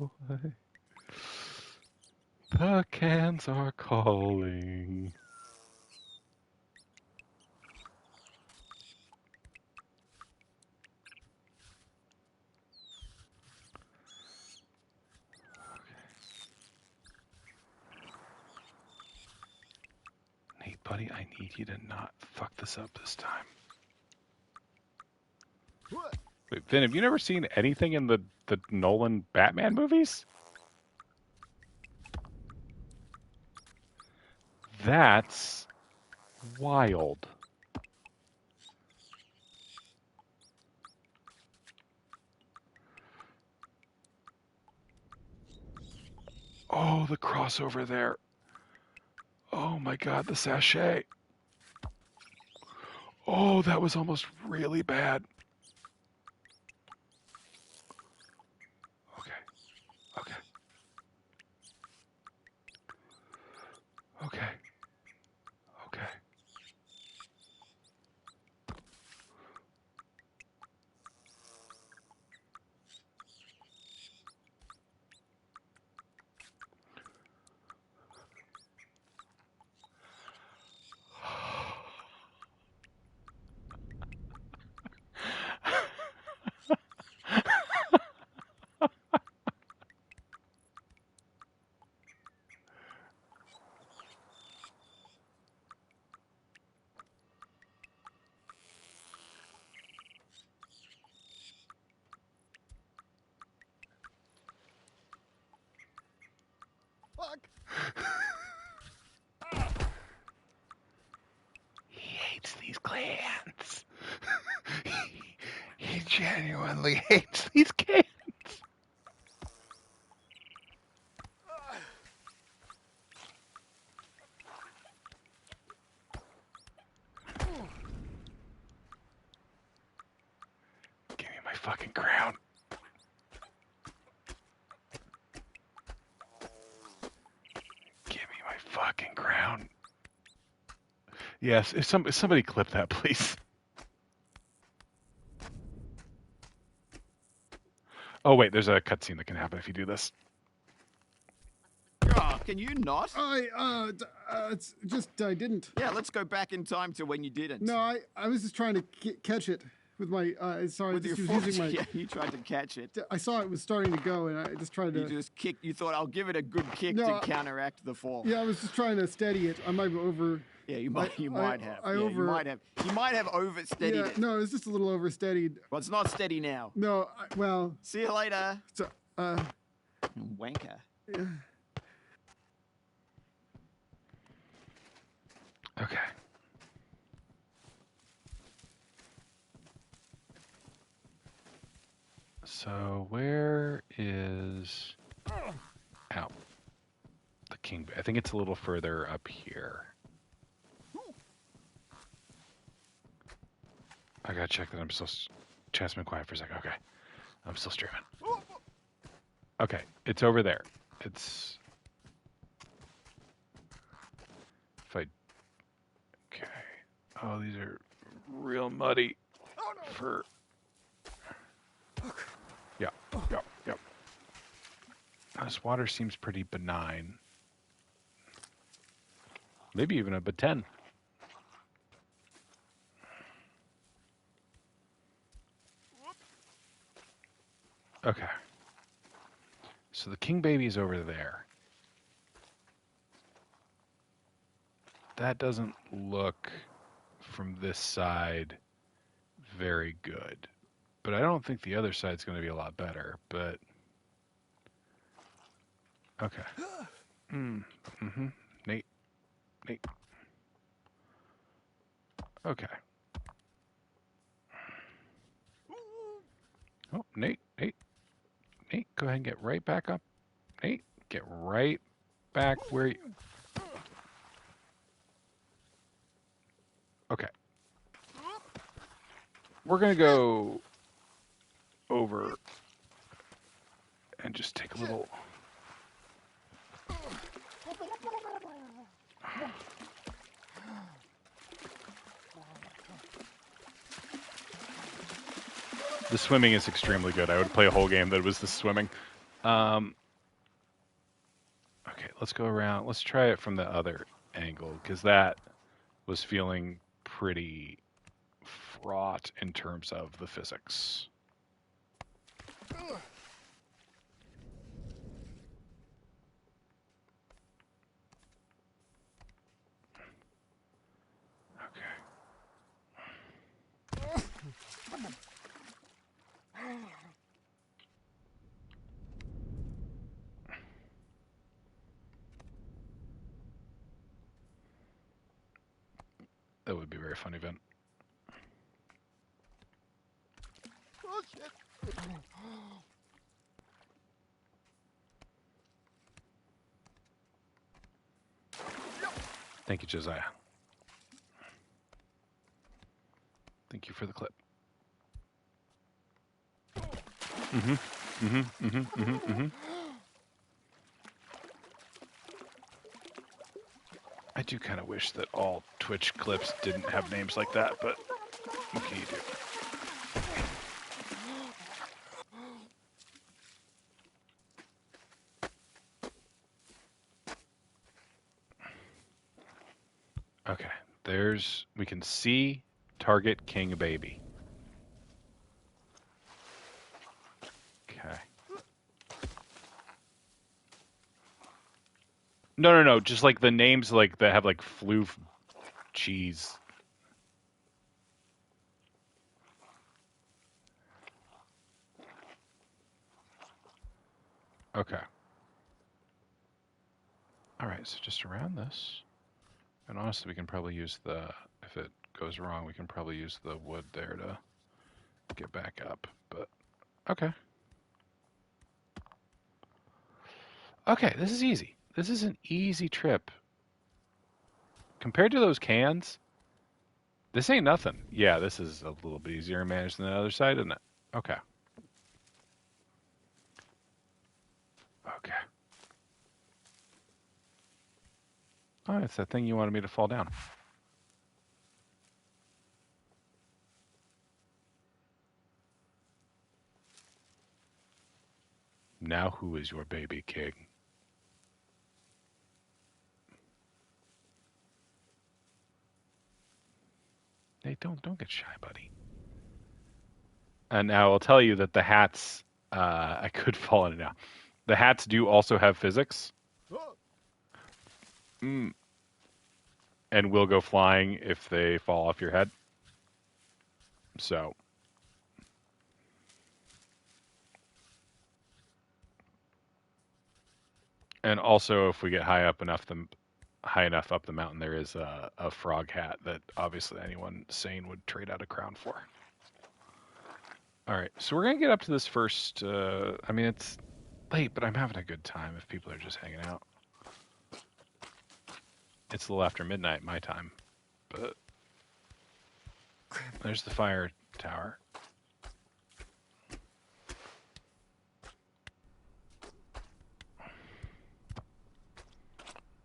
the cans are calling. Nate, buddy, I need you to not fuck this up this time. Wait, Vin, have you never seen anything in the Nolan Batman movies? That's wild. Oh, the crossover there. Oh my god, the sachet. Oh, that was almost really bad. Okay, okay, okay, okay. Fuck. He hates these clans. He genuinely hates these cans. Give me my fucking crown. Give me my fucking crown. Yes, if somebody clip that, please. Oh wait, there's a cutscene that can happen if you do this. Oh, can you not? It's just I didn't. Yeah, let's go back in time to when you didn't. No, I was just trying to catch it with my. Sorry, With your just foot. using my. Yeah, you tried to catch it. I saw it was starting to go, and I just tried to. You just kicked. You thought I'll give it a good kick No, to counteract the fall. Yeah, I was just trying to steady it. I might be over. Yeah, you might. You might have. I Yeah, over. You might have oversteadied Yeah, it. no, it was just a little oversteadied. Well, it's not steady now. No, well. See you later. So, Wanker. yeah. Okay. So where is out the king? I think it's a little further up here. I gotta check that I'm still. Chat's been quiet for a second. Okay, I'm still streaming. Okay, it's over there. It's. If I. Okay. Oh, these are real muddy. For. Yeah. Yep. Yep. This water seems pretty benign. Maybe even a B10. Okay. So the king baby's over there. That doesn't look from this side very good. But I don't think the other side's going to be a lot better, but okay. Mm-hmm. Nate. Okay. Oh, Nate, go ahead and get right back up. Nate, get right back where you... Okay. we're gonna go over and just take a little. The swimming is extremely good. I would play a whole game that was the swimming. Okay, let's go around. Let's try it from the other angle because that was feeling pretty fraught in terms of the physics. Okay. That would be a very fun event. Oh, shit. Thank you, Josiah. Thank you for the clip. I do kind of wish that all Twitch clips didn't have names like that, but what can you do? Okay, we can see target king baby. Okay. No, just like the names like that have like floof cheese. Okay. All right, so just around this. And honestly, we can probably use if it goes wrong, we can probably use the wood there to get back up, but okay. Okay, this is easy. This is an easy trip. Compared to those cans, this ain't nothing. Yeah, this is a little bit easier to manage than the other side, isn't it? Okay. Okay. Oh, it's that thing you wanted me to fall down. Now who is your baby king? Hey, don't get shy, buddy. And now I'll tell you that the hats, I could fall in it now. The hats do also have physics. Mm. And will go flying if they fall off your head. So. And also, if we get high enough up the mountain, there is a frog hat that obviously anyone sane would trade out a crown for. All right, so we're gonna get up to this first. I mean, it's late, but I'm having a good time. If people are just hanging out, it's a little after midnight my time, but there's the fire tower.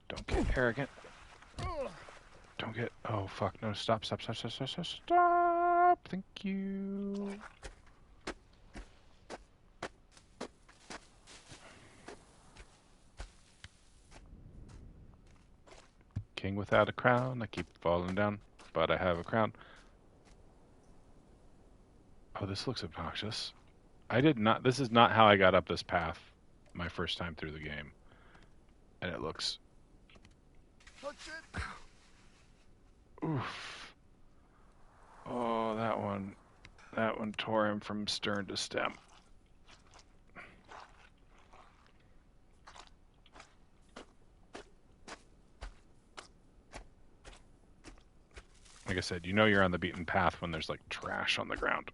Don't get arrogant. Don't get. Oh fuck! No! Stop! Stop! Stop! Stop! Stop! Stop! Stop! Thank you. King without a crown. I keep falling down, but I have a crown. Oh, this looks obnoxious. I did not. This is not how I got up this path my first time through the game, and it looks. Oof. Oh, that one. That one tore him from stern to stem. Like I said, you know you're on the beaten path when there's like trash on the ground.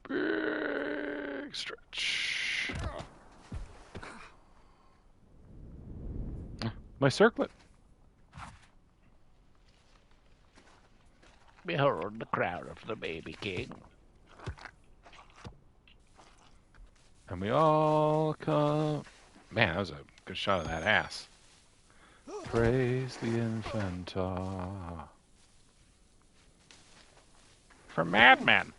Big stretch. My circlet. Behold the crown of the baby king. And we all come. Man, that was a good shot of that ass. Praise the Infanta. From Mad Men.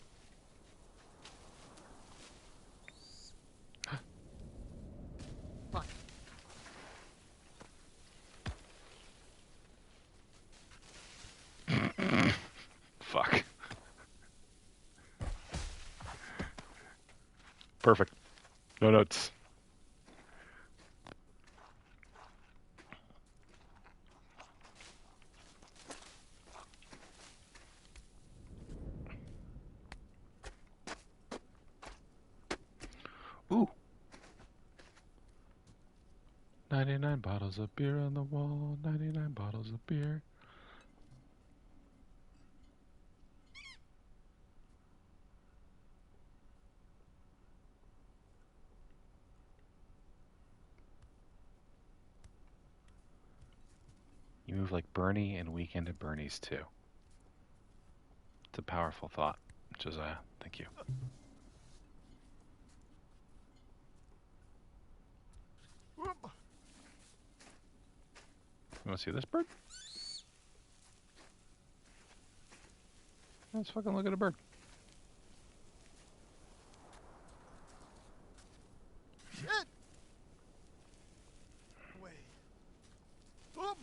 Fuck. Fuck. Perfect. No notes. Ooh. 99 bottles of beer on the wall. 99 bottles of beer. You move like Bernie and Weekend at Bernie's too. It's a powerful thought, Josiah. Thank you. Whoop. You want to see this bird? Let's fucking look at a bird. Shit. Wait. Whoop.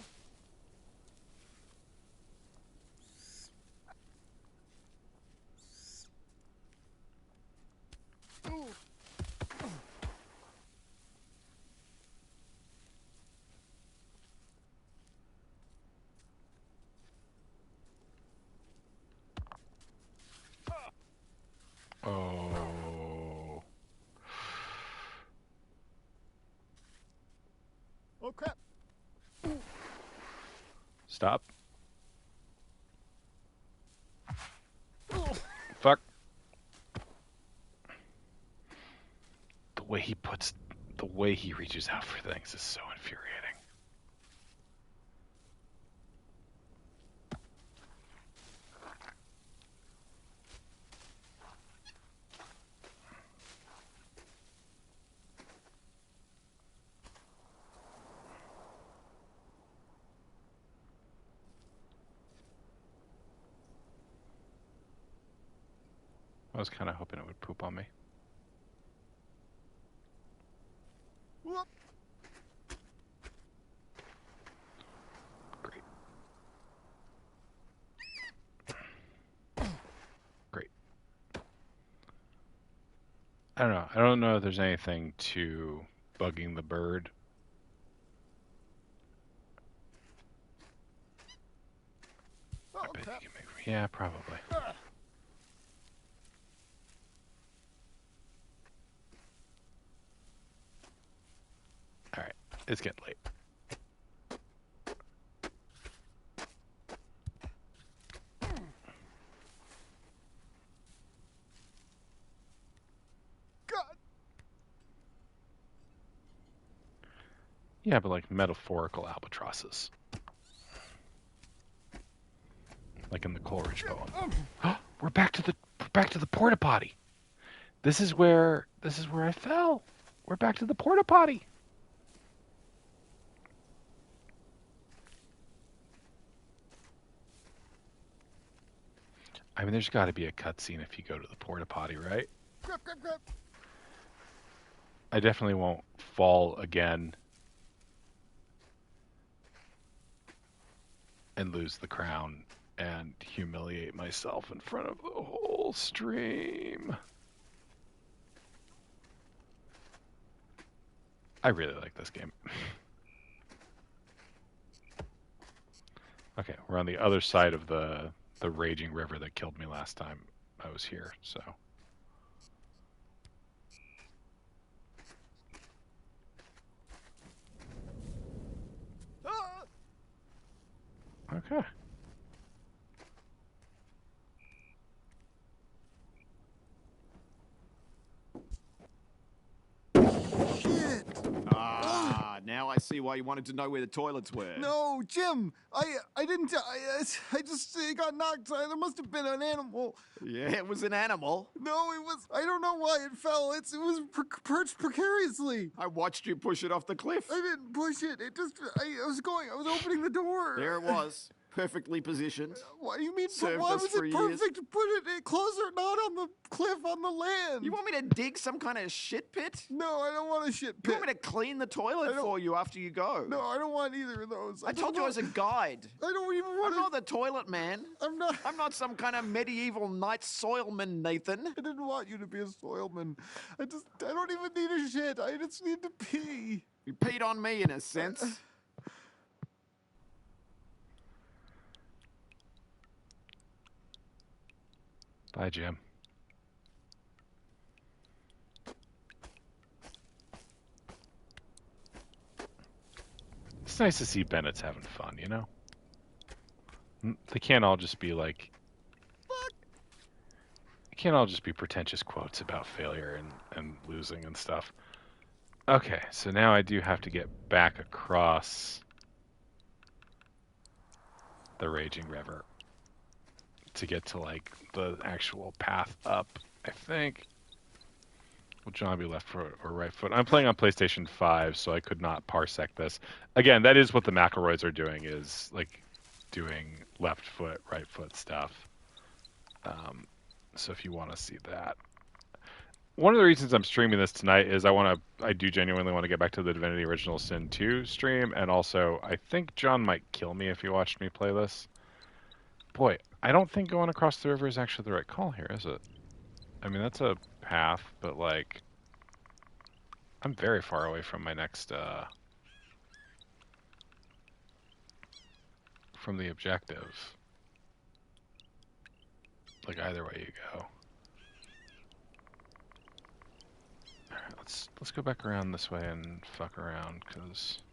Ooh. Oh. Oh crap. Stop. Ooh. Fuck. The way he reaches out for things is so infuriating. I was kind of hoping it would poop on me. Whoop. Great. Great. I don't know. I don't know if there's anything to bugging the bird. Oh I bet crap. you can make. Yeah, probably. All right. It's getting late. God. Yeah, but like metaphorical albatrosses, like in the Coleridge poem. We're back to the porta potty. This is where I fell. We're back to the porta potty. I mean, there's got to be a cutscene if you go to the porta potty, right? Grip, grip, grip. I definitely won't fall again and lose the crown and humiliate myself in front of the whole stream. I really like this game. Okay, we're on the other side of the raging river that killed me last time I was here, so. Ah. Okay. Shit. Ah, now I I see why you wanted to know where the toilets were. No, Jim. I didn't. I just got knocked. There must have been an animal. Yeah, it was an animal. No, it was. I don't know why it fell. It was perched precariously. I watched you push it off the cliff. I didn't push it. It just. I was going. I was opening the door. There it was, perfectly positioned. What do you mean? Served Why us was for it years. perfect to put it closer, not on the cliff, on the land? You want me to dig some kind of shit pit? No, I don't want a shit You pit. want me to clean the toilet don't- for you after you go? No, I don't want either of those. I told you I was a guide. I don't even I'm want not the toilet man. I'm not. I'm not some kind of medieval knight soilman, Nathan. I didn't want you to be a soilman. I don't even need a shit. I just need to pee. You peed on me in a sense. Bye, Jim. It's nice to see Bennett's having fun, you know? They can't all just be like... It can't all just be pretentious quotes about failure and losing and stuff. Okay, so now I do have to get back across the raging river to get to, like, the actual path up, I think. Will John be left foot or right foot? I'm playing on PlayStation 5, so I could not parsec this. Again, that is what the McElroys are doing, is, like, doing left foot, right foot stuff. So if you want to see that. One of the reasons I'm streaming this tonight is I do genuinely want to get back to the Divinity Original Sin 2 stream, and also I think John might kill me if he watched me play this. Boy, I don't think going across the river is actually the right call here, is it? I mean, that's a path, but like, I'm very far away from my next, from the objective. Like, either way you go. Alright, let's go back around this way and fuck around, because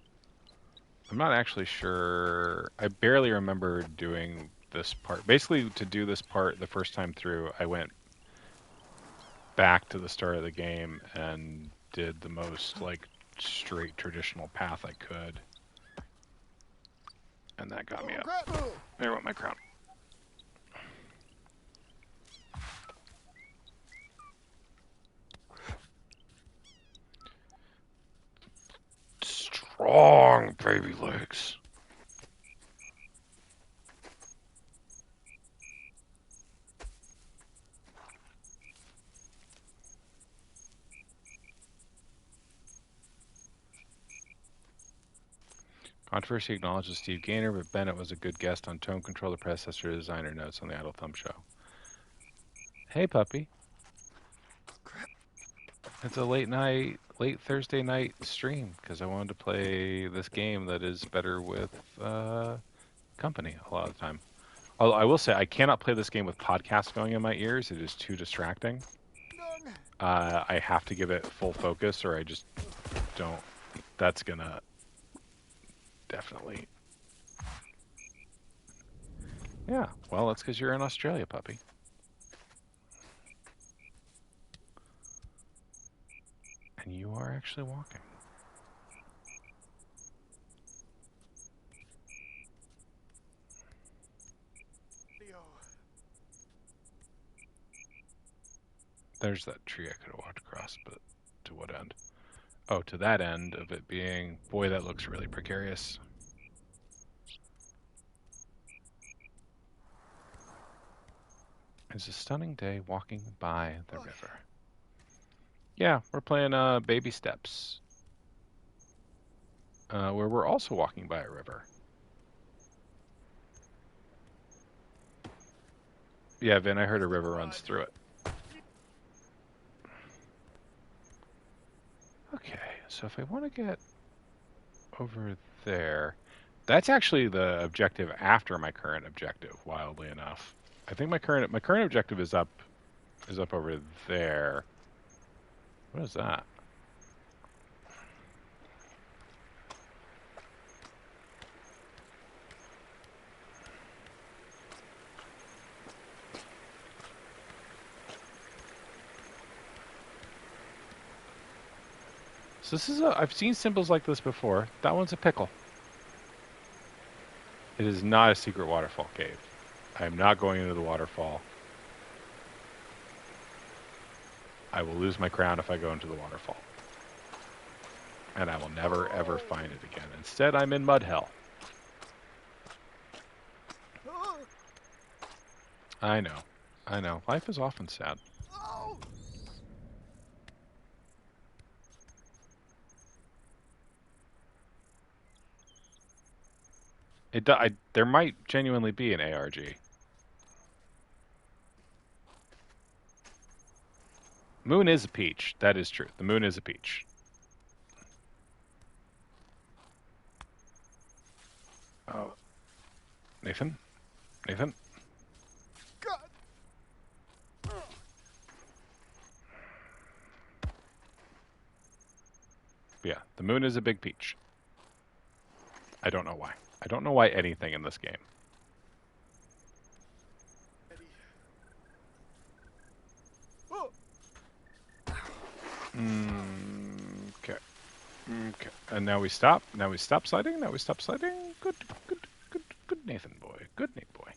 I'm not actually sure. I barely remember doing this part. Basically, to do this part the first time through, I went back to the start of the game and did the most, like, straight traditional path I could. And that got me up. Crap. There went my crown. Strong baby legs. Controversy acknowledges Steve Gaynor, but Bennett was a good guest on Tone Control, the predecessor to Designer Notes on the Idle Thumb Show. Hey, puppy. It's a late Thursday night stream because I wanted to play this game that is better with company a lot of the time. Although I will say I cannot play this game with podcasts going in my ears. It is too distracting. I have to give it full focus or I just don't. That's gonna definitely. Yeah, well, that's because you're in Australia, puppy. And you are actually walking. There's that tree I could have walked across, but to what end? Oh, to that end of it being, boy, that looks really precarious. It's a stunning day walking by the river. Yeah, we're playing Baby Steps, where we're also walking by a river. Yeah, Vin, I heard a river runs through it. Okay, so if I want to get over there, that's actually the objective after my current objective, wildly enough. I think my current objective is up over there. What is that? So this is I've seen symbols like this before. That one's a pickle. It is not a secret waterfall cave. I am not going into the waterfall. I will lose my crown if I go into the waterfall. And I will never, ever find it again. Instead, I'm in mud hell. I know. I know. Life is often sad. There might genuinely be an ARG. Moon is a peach. That is true. The moon is a peach. Oh. Nathan? Nathan? God. Yeah, the moon is a big peach. I don't know why. I don't know why anything in this game. Okay. Okay. And now we stop. Now we stop sliding. Now we stop sliding. Good, good, good, good Nathan boy. Good Nate boy.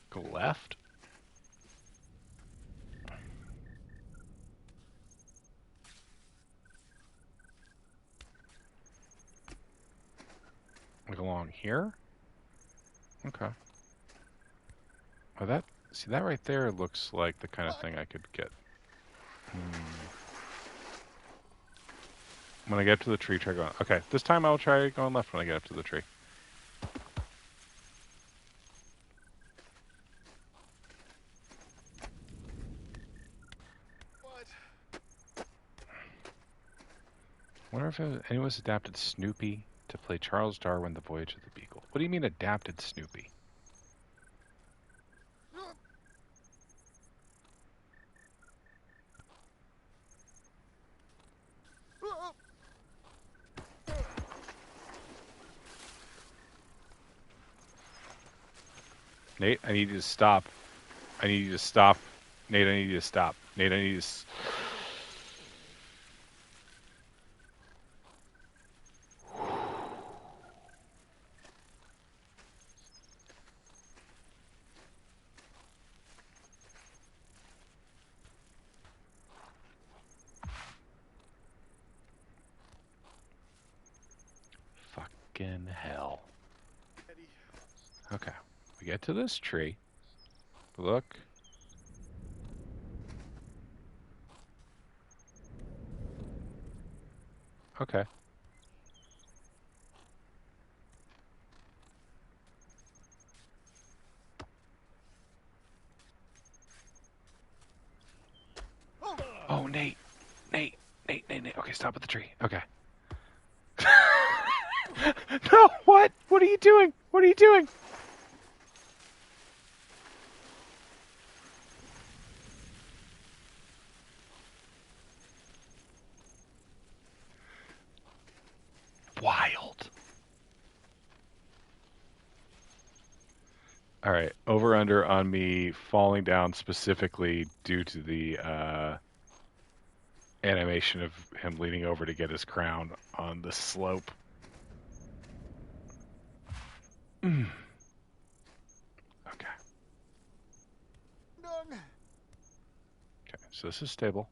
Go left. Like along here. Okay. Oh, see that right there looks like the kind of thing I could get. When I get up to the tree, try going. Okay, this time I'll try going left when I get up to the tree. Wonder if anyone's adapted Snoopy to play Charles Darwin, The Voyage of the Beagle. What do you mean adapted Snoopy? Nate, I need you to stop. I need you to stop. Nate, I need you to stop. Nate, I need you to... Fucking hell. Okay. We get to this tree. Look. Okay. Oh, Nate. Nate. Nate, Nate, Nate. Okay, stop at the tree. Okay. No, what? What are you doing? What are you doing? Wild. All right, over under on me falling down specifically due to the animation of him leaning over to get his crown on the slope. Okay. Okay, so this is stable.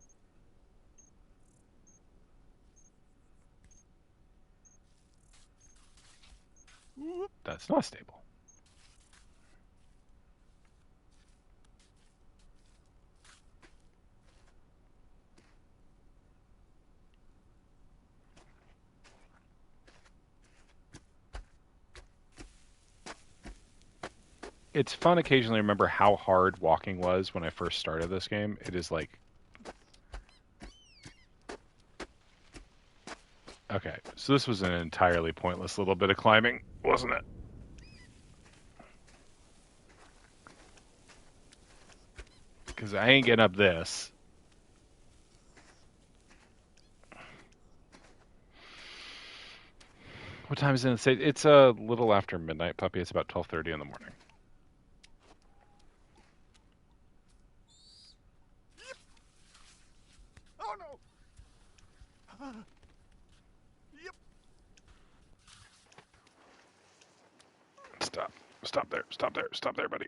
That's not stable. It's fun occasionally to remember how hard walking was when I first started this game. It is like... Okay, so this was an entirely pointless little bit of climbing, wasn't it? Because I ain't getting up this. What time is it in the state? It's a little after midnight, puppy. It's about 12:30 in the morning. Oh no! Stop. Stop there. Stop there. Stop there, buddy.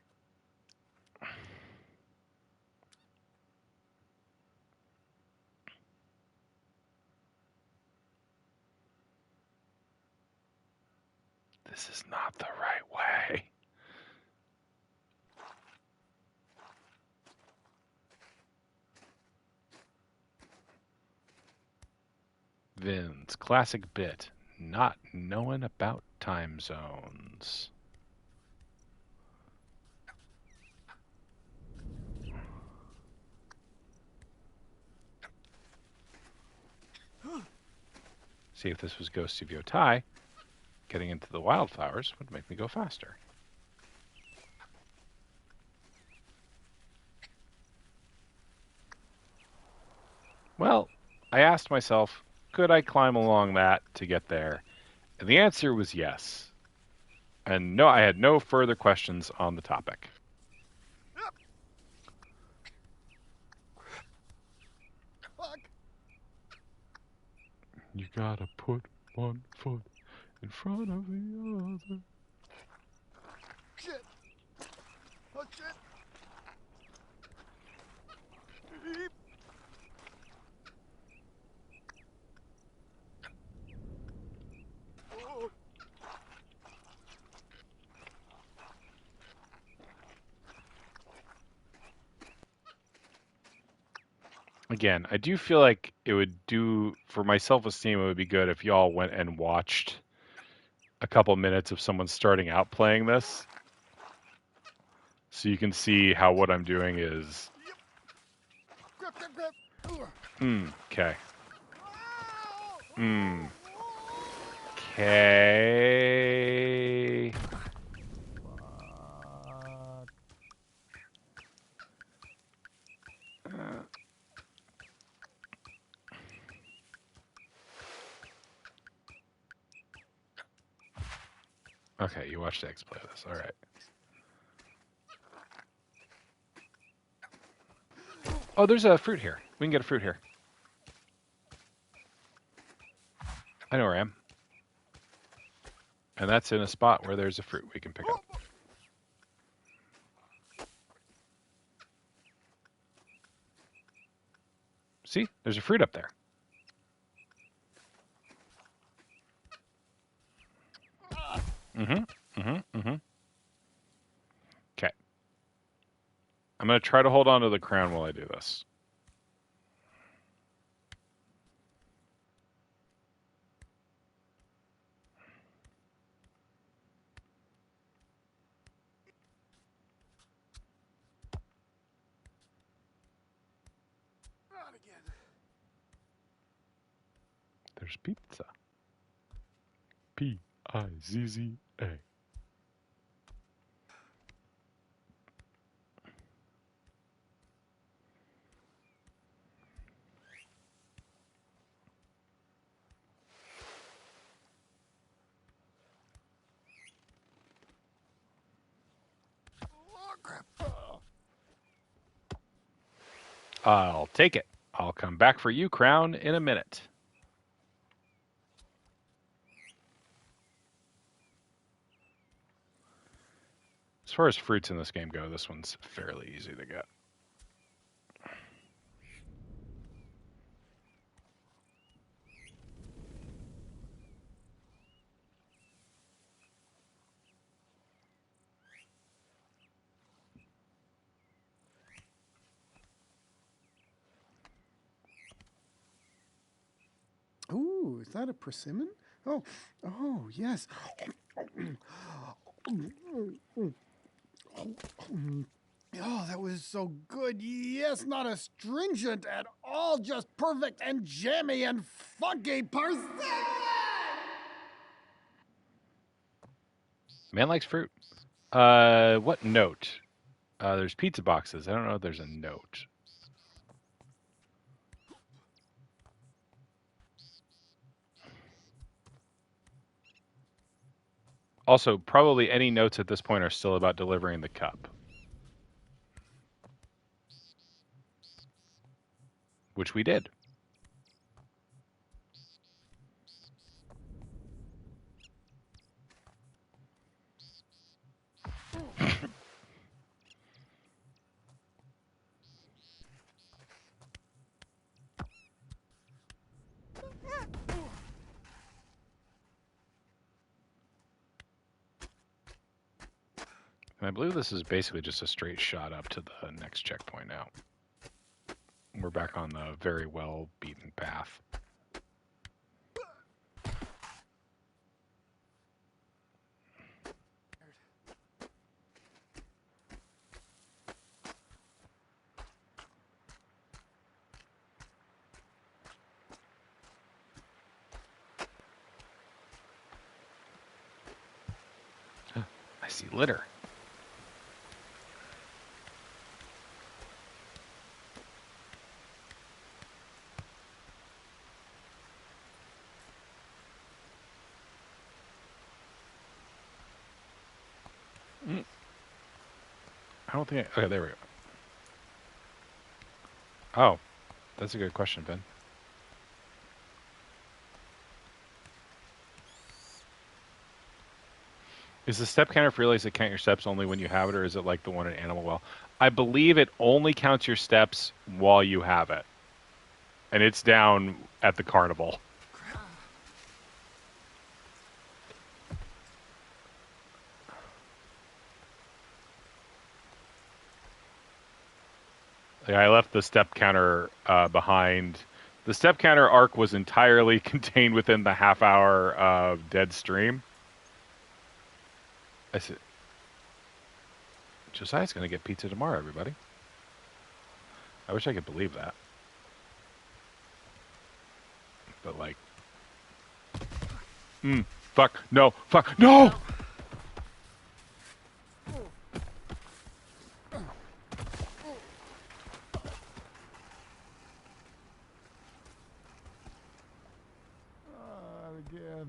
This is not the right way. Vin's classic bit, not knowing about time zones. See, if this was Ghost of Yotai, getting into the wildflowers would make me go faster. Well, I asked myself, could I climb along that to get there? And the answer was yes. And no, I had no further questions on the topic. Fuck. You gotta put one foot in front of the other. Shit. Oh, shit. Beep. Oh. Again, I do feel like it would do for my self-esteem. It would be good if y'all went and watched a couple minutes of someone starting out playing this, so you can see how what I'm doing is. Grip, grip, grip. Okay. Ow. Okay. Okay, you watched X play this. All right. Oh, there's a fruit here. We can get a fruit here. I know where I am. And that's in a spot where there's a fruit we can pick up. See? There's a fruit up there. Okay. I'm going to try to hold on to the crown while I do this. Not again. There's pizza. Pizza. Oh, crap. I'll take it. I'll come back for you, crown, in a minute. As far as fruits in this game go, this one's fairly easy to get. Ooh, is that a persimmon? Oh, yes. Oh, that was so good. Yes, not astringent at all, just perfect and jammy and funky persimmon. Man likes fruit. What note? There's pizza boxes. I don't know if there's a note. Also, probably any notes at this point are still about delivering the cup. Which we did. And I believe this is basically just a straight shot up to the next checkpoint now. We're back on the very well beaten path. I see litter. I don't think okay, there we go. Oh, that's a good question, Ben. Is the step counter for relays that count your steps only when you have it, or is it like the one in Animal Well? I believe it only counts your steps while you have it. And it's down at the carnival. Like, I left the step counter behind. The step counter arc was entirely contained within the half hour of dead stream. I said, Josiah's going to get pizza tomorrow, everybody. I wish I could believe that. But, like, fuck, no, fuck, no! Again.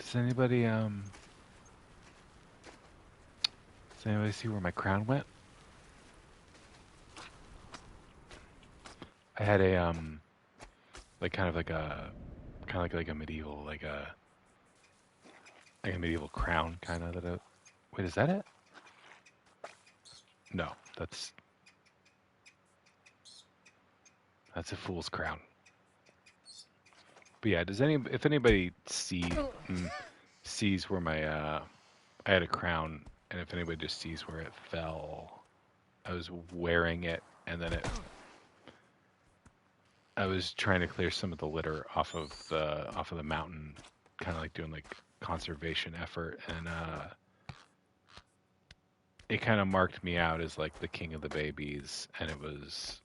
Does anybody see where my crown went? I had a like kind of like a medieval like a medieval crown kind of that wait, is that it? No, that's a fool's crown. But yeah, if anybody sees where my I had a crown, and if anybody just sees where it fell, I was wearing it, and then I was trying to clear some of the litter off of the mountain, kind of like doing like conservation effort, and it kind of marked me out as like the king of the babies, and it was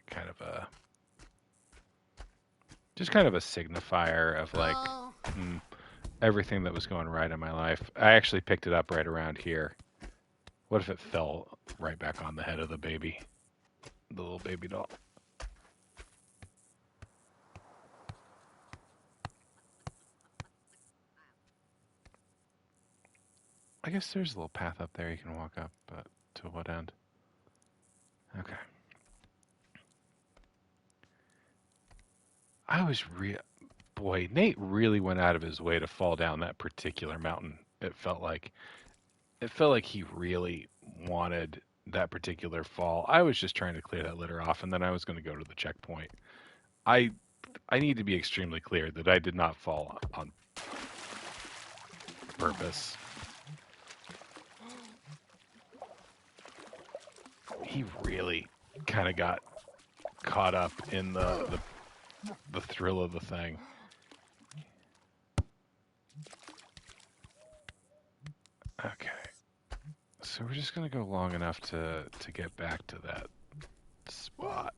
kind of a signifier of like everything that was going right in my life. I actually picked it up right around here. What if it fell right back on the head of the baby, the little baby doll? I guess there's a little path up there you can walk up, but to what end? Okay. Boy, Nate really went out of his way to fall down that particular mountain. It felt like he really wanted that particular fall. I was just trying to clear that litter off, and then I was going to go to the checkpoint. I need to be extremely clear that I did not fall on purpose. He really kind of got caught up in the thrill of the thing. Okay. So we're just going to go long enough to get back to that spot.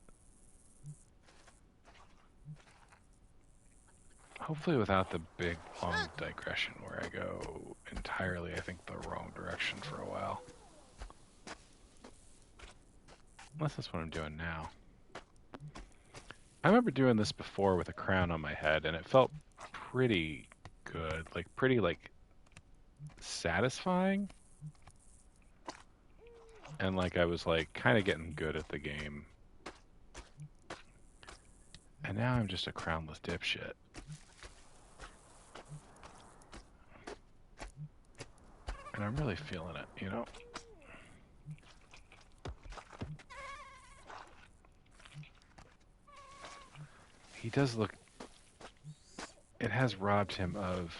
Hopefully without the big long digression where I go entirely, I think, the wrong direction for a while. Unless that's what I'm doing now. I remember doing this before with a crown on my head, and it felt pretty good, like pretty like satisfying. And like I was like kind of getting good at the game. And now I'm just a crownless dipshit. And I'm really feeling it, you know? He does look... It has robbed him of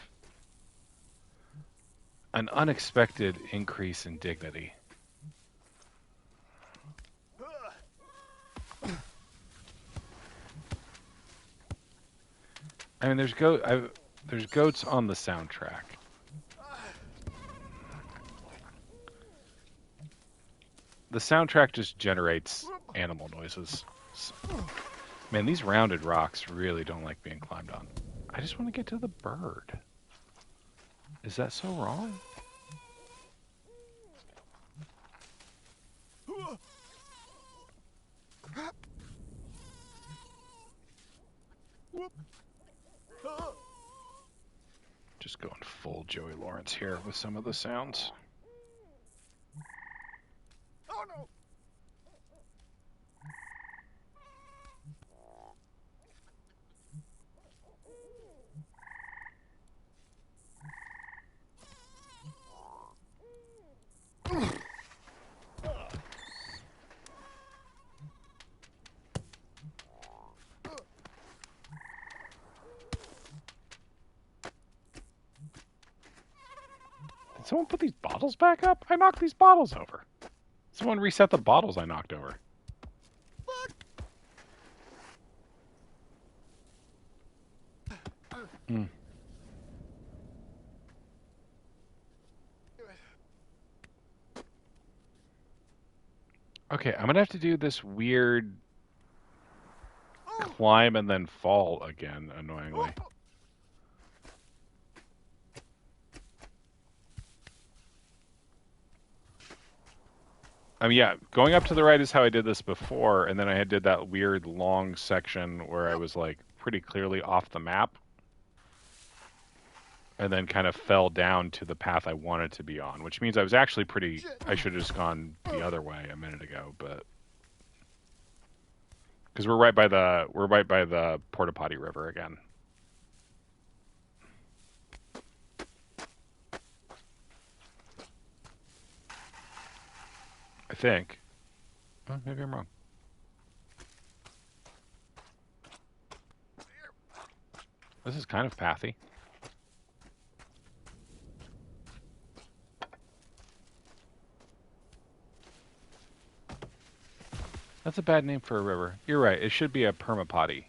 an unexpected increase in dignity. I mean, there's goats on the soundtrack. The soundtrack just generates animal noises. Man, these rounded rocks really don't like being climbed on. I just want to get to the bird. Is that so wrong? Just going full Joey Lawrence here with some of the sounds. Oh no! Did someone put these bottles back up? I knocked these bottles over. Someone reset the bottles I knocked over. Mm. Okay, I'm gonna have to do this weird climb and then fall again, annoyingly. I mean, yeah, going up to the right is how I did this before, and then I did that weird long section where I was like pretty clearly off the map, and then kind of fell down to the path I wanted to be on, which means I was actually pretty. I should have just gone the other way a minute ago, but because we're right by the Porta Potty River again. I think. Oh, maybe I'm wrong. This is kind of pathy. That's a bad name for a river. You're right. It should be a permapotty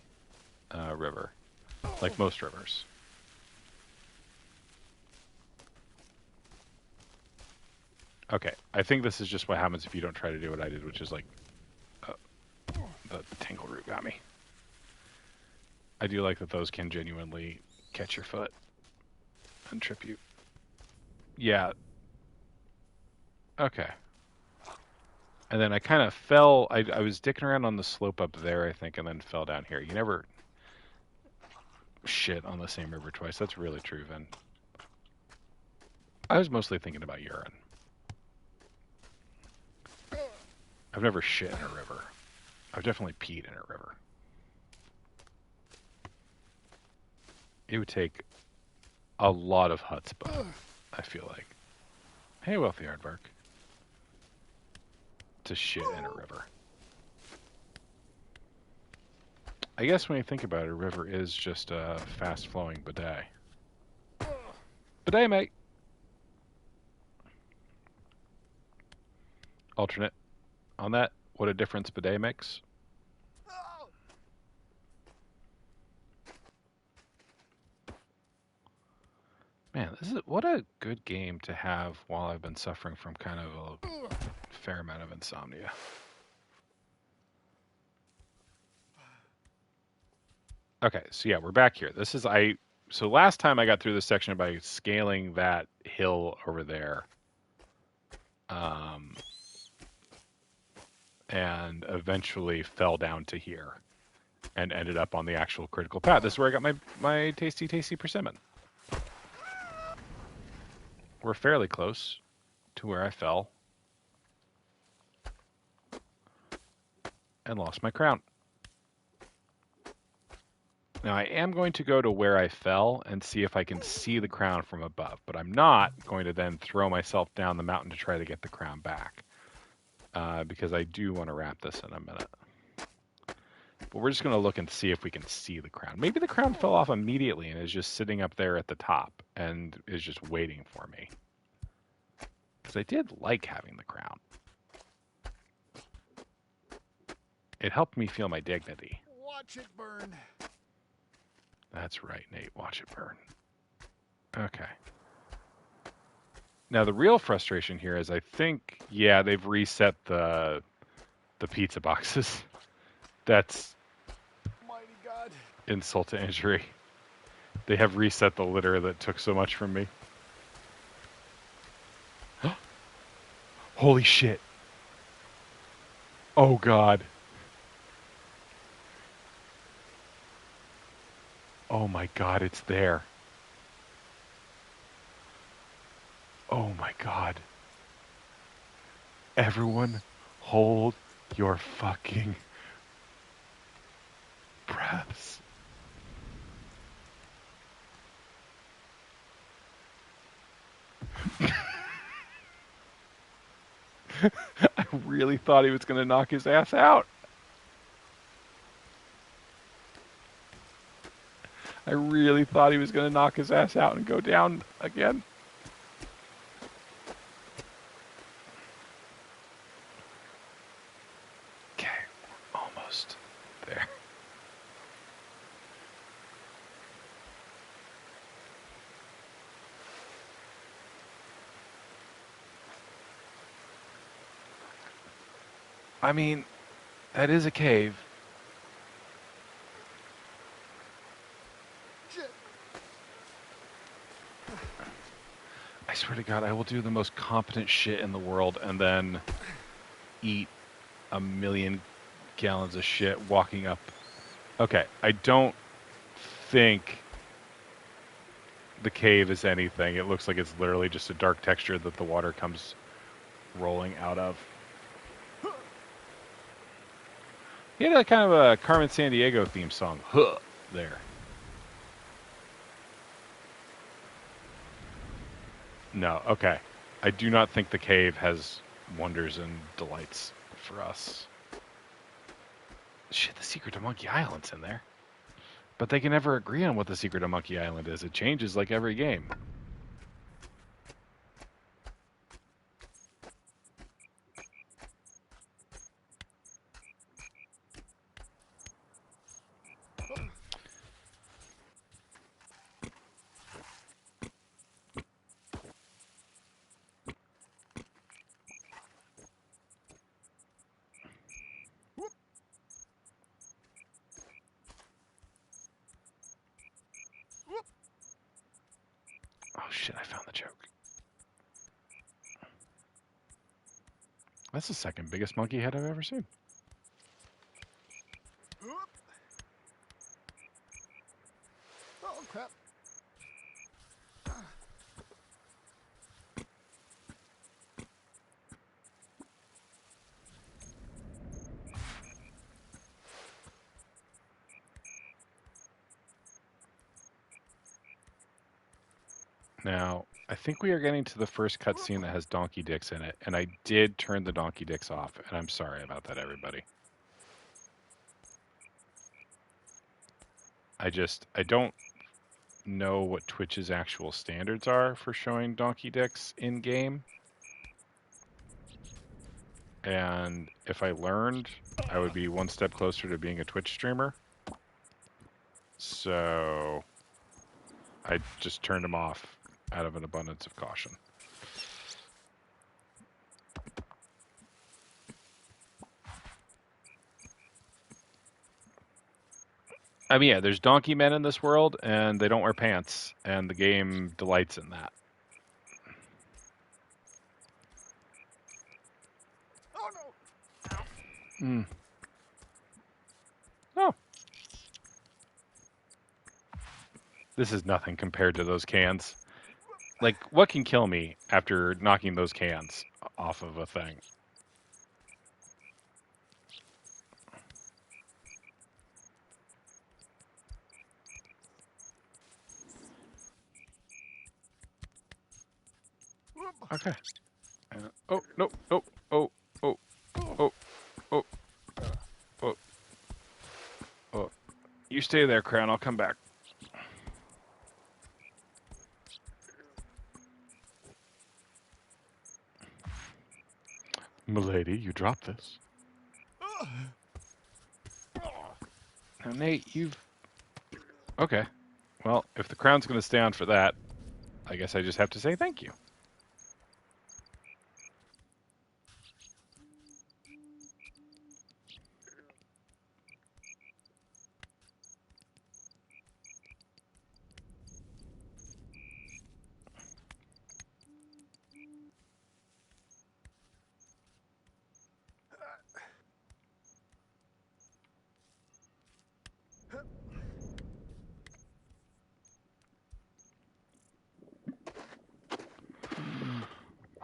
river, like most rivers. Okay, I think this is just what happens if you don't try to do what I did, which is like the tangle root got me. I do like that those can genuinely catch your foot and trip you. Yeah. Okay. And then I kind of fell. I was dicking around on the slope up there, I think, and then fell down here. You never shit on the same river twice. That's really true, Vin. I was mostly thinking about urine. I've never shit in a river. I've definitely peed in a river. It would take a lot of chutzpah, I feel like. Hey, Wealthy Aardvark. To shit in a river. I guess when you think about it, a river is just a fast-flowing bidet. Bidet, mate! Alternate. On that, what a difference bidet makes. Man, what a good game to have while I've been suffering from kind of a fair amount of insomnia. Okay, so yeah, we're back here. So last time I got through this section by scaling that hill over there. And eventually fell down to here and ended up on the actual critical path. This is where I got my tasty persimmon. we're fairly close to where I fell and lost my crown. Now, I am going to go to where I fell and see if I can see the crown from above, but I'm not going to then throw myself down the mountain to try to get the crown back, because I do want to wrap this in a minute. But we're just going to look and see if we can see the crown. Maybe the crown fell off immediately and is just sitting up there at the top and is just waiting for me. Because I did like having the crown. It helped me feel my dignity. Watch it burn. That's right, Nate. Watch it burn. Okay. Now, the real frustration here is I think, yeah, they've reset the pizza boxes. That's Mighty God. insult to injury. They have reset the litter that took so much from me. Holy shit. Oh, God. Oh, my God, it's there. Oh, my God. Everyone, hold your fucking breaths. I really thought he was going to knock his ass out. I really thought he was going to knock his ass out and go down again. Okay, almost there. I mean, that is a cave. Shit. I swear to God, I will do the most competent shit in the world and then eat a million gallons of shit walking up. Okay, I don't think the cave is anything. It looks like it's literally just a dark texture that the water comes rolling out of. He had a kind of a Carmen Sandiego theme song. Huh, there. No, okay. I do not think the cave has wonders and delights for us. Shit, the secret to Monkey Island's in there. But they can never agree on what the secret to Monkey Island is. It changes like every game. Oh shit, I found the joke. That's the second biggest monkey head I've ever seen. Oh, crap. Now, I think we are getting to the first cutscene that has donkey dicks in it, and I did turn the donkey dicks off, and I'm sorry about that, everybody. I don't know what Twitch's actual standards are for showing donkey dicks in game. And if I learned, I would be one step closer to being a Twitch streamer. So I just turned them off out of an abundance of caution. I mean, yeah, there's donkey men in this world, and they don't wear pants, and the game delights in that. Oh, no. Mm. Oh. This is nothing compared to those cans. Like, what can kill me after knocking those cans off of a thing? Okay. Oh, no, oh, oh, oh, oh, oh, oh, oh. You stay there, Crown. I'll come back. Milady, you dropped this. Now, Nate, you've... Okay. Well, if the Crown's going to stay on for that, I guess I just have to say thank you.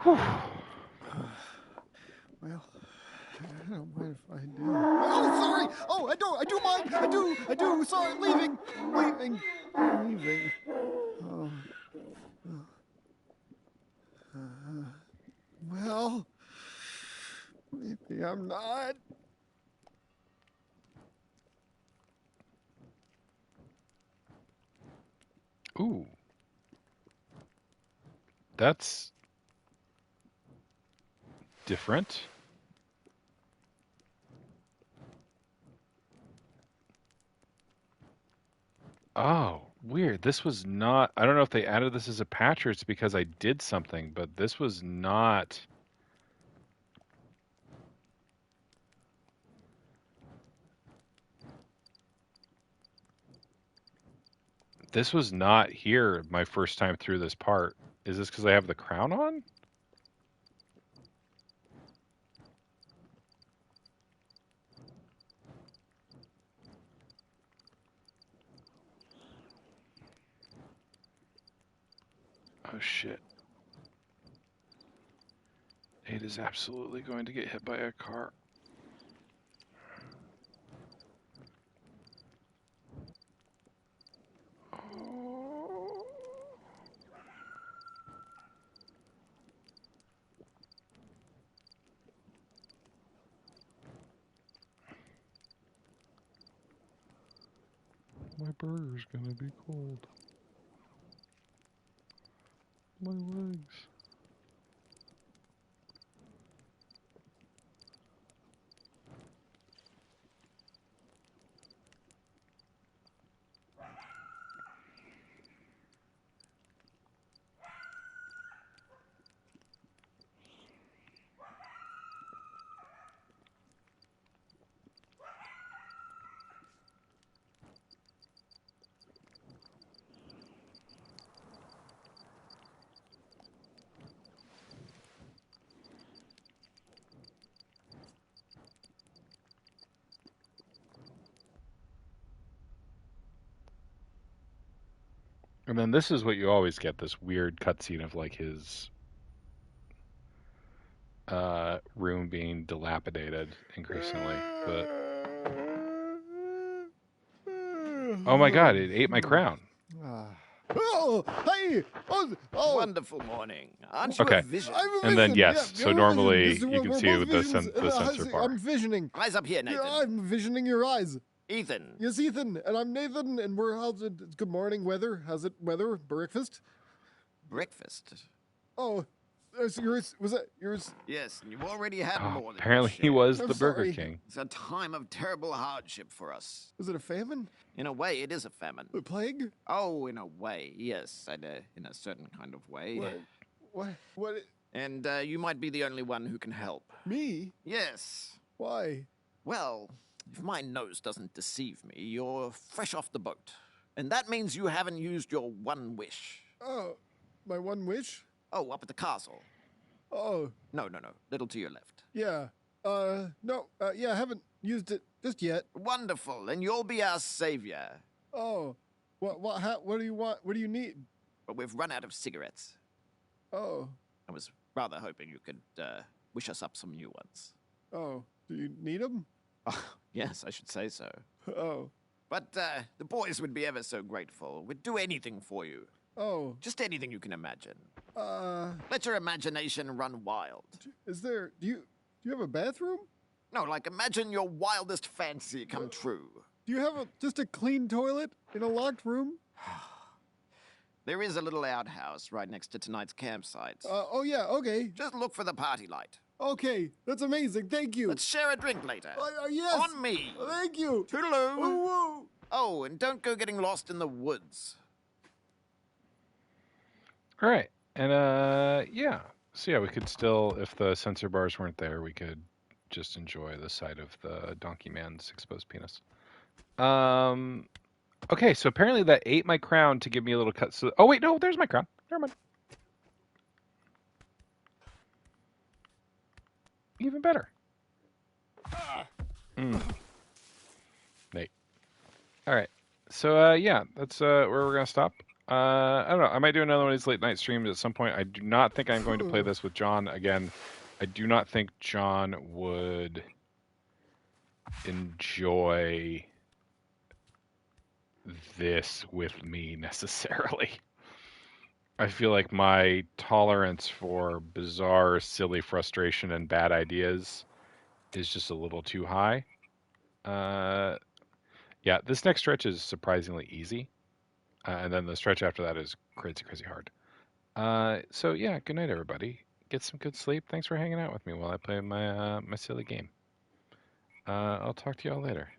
Whew. Well, I don't mind if I do. Oh, sorry. Oh, I do mind. I do. Sorry, leaving. Oh. Well, maybe I'm not. Ooh. That's different. Oh, weird. This was not... I don't know if they added this as a patch or it's because I did something, but this was not... This was not here my first time through this part. Is this because I have the crown on? Oh, shit. It is absolutely going to get hit by a car. Oh. My burger's gonna be cold. My legs. And then this is what you always get, this weird cutscene of like his room being dilapidated increasingly. But oh my god, it ate my crown. Oh, hey! Oh! Wonderful morning. Aren't you Okay. a vision? I'm a And then vision. yes, Yeah, so you're a normally vision. you can We're see both with the, visions. the sensor bar. I'm visioning. Eyes up here, Nathan. Yeah, I'm visioning your eyes. Ethan. Yes, Ethan, and I'm Nathan, and how's it? Good morning, weather. How's it, weather? Breakfast? Breakfast. Oh, yours, was that yours? Yes, and you've already had Oh, more than apparently your he share. was I'm the Burger sorry. King. It's a time of terrible hardship for us. Is it a famine? In a way, it is a famine. A plague? Oh, in a way, yes, in a certain kind of way. What? And you might be the only one who can help. Me? Yes. Why? Well, if my nose doesn't deceive me, you're fresh off the boat. And that means you haven't used your one wish. Oh, my one wish? Oh, up at the castle. Oh, No, little to your left. yeah. No, yeah, I haven't used it just yet. Wonderful, and you'll be our savior. Oh, what do you want? What do you need? But we've run out of cigarettes. Oh, I was rather hoping you could wish us up some new ones. oh, do you need them? Oh, yes, I should say so. Oh, But the boys would be ever so grateful. We'd do anything for you. oh, Just anything you can imagine. uh, Let your imagination run wild. do you have a bathroom? No, like imagine your wildest fancy come true. Do you have just a clean toilet in a locked room? There is a little outhouse right next to tonight's campsite. Oh yeah, okay. Just look for the party light. Okay, that's amazing. Thank you. Let's share a drink later. Yes. On me. Thank you. Toodaloo. Woo. Oh, and don't go getting lost in the woods. All right. And yeah. So yeah, we could still, if the sensor bars weren't there, we could just enjoy the sight of the donkey man's exposed penis. Okay, so apparently that ate my crown to give me a little cut. So, oh wait, no, there's my crown. Never mind. Even better. Nate. All right. So yeah, that's where we're gonna stop. I don't know. I might do another one of these late night streams at some point. I do not think I'm going to play this with John again. I do not think John would enjoy this with me necessarily. I feel like my tolerance for bizarre, silly frustration and bad ideas is just a little too high. Yeah, this next stretch is surprisingly easy. And then the stretch after that is crazy, crazy hard. So yeah, good night, everybody. Get some good sleep. Thanks for hanging out with me while I play my my silly game. I'll talk to you all later.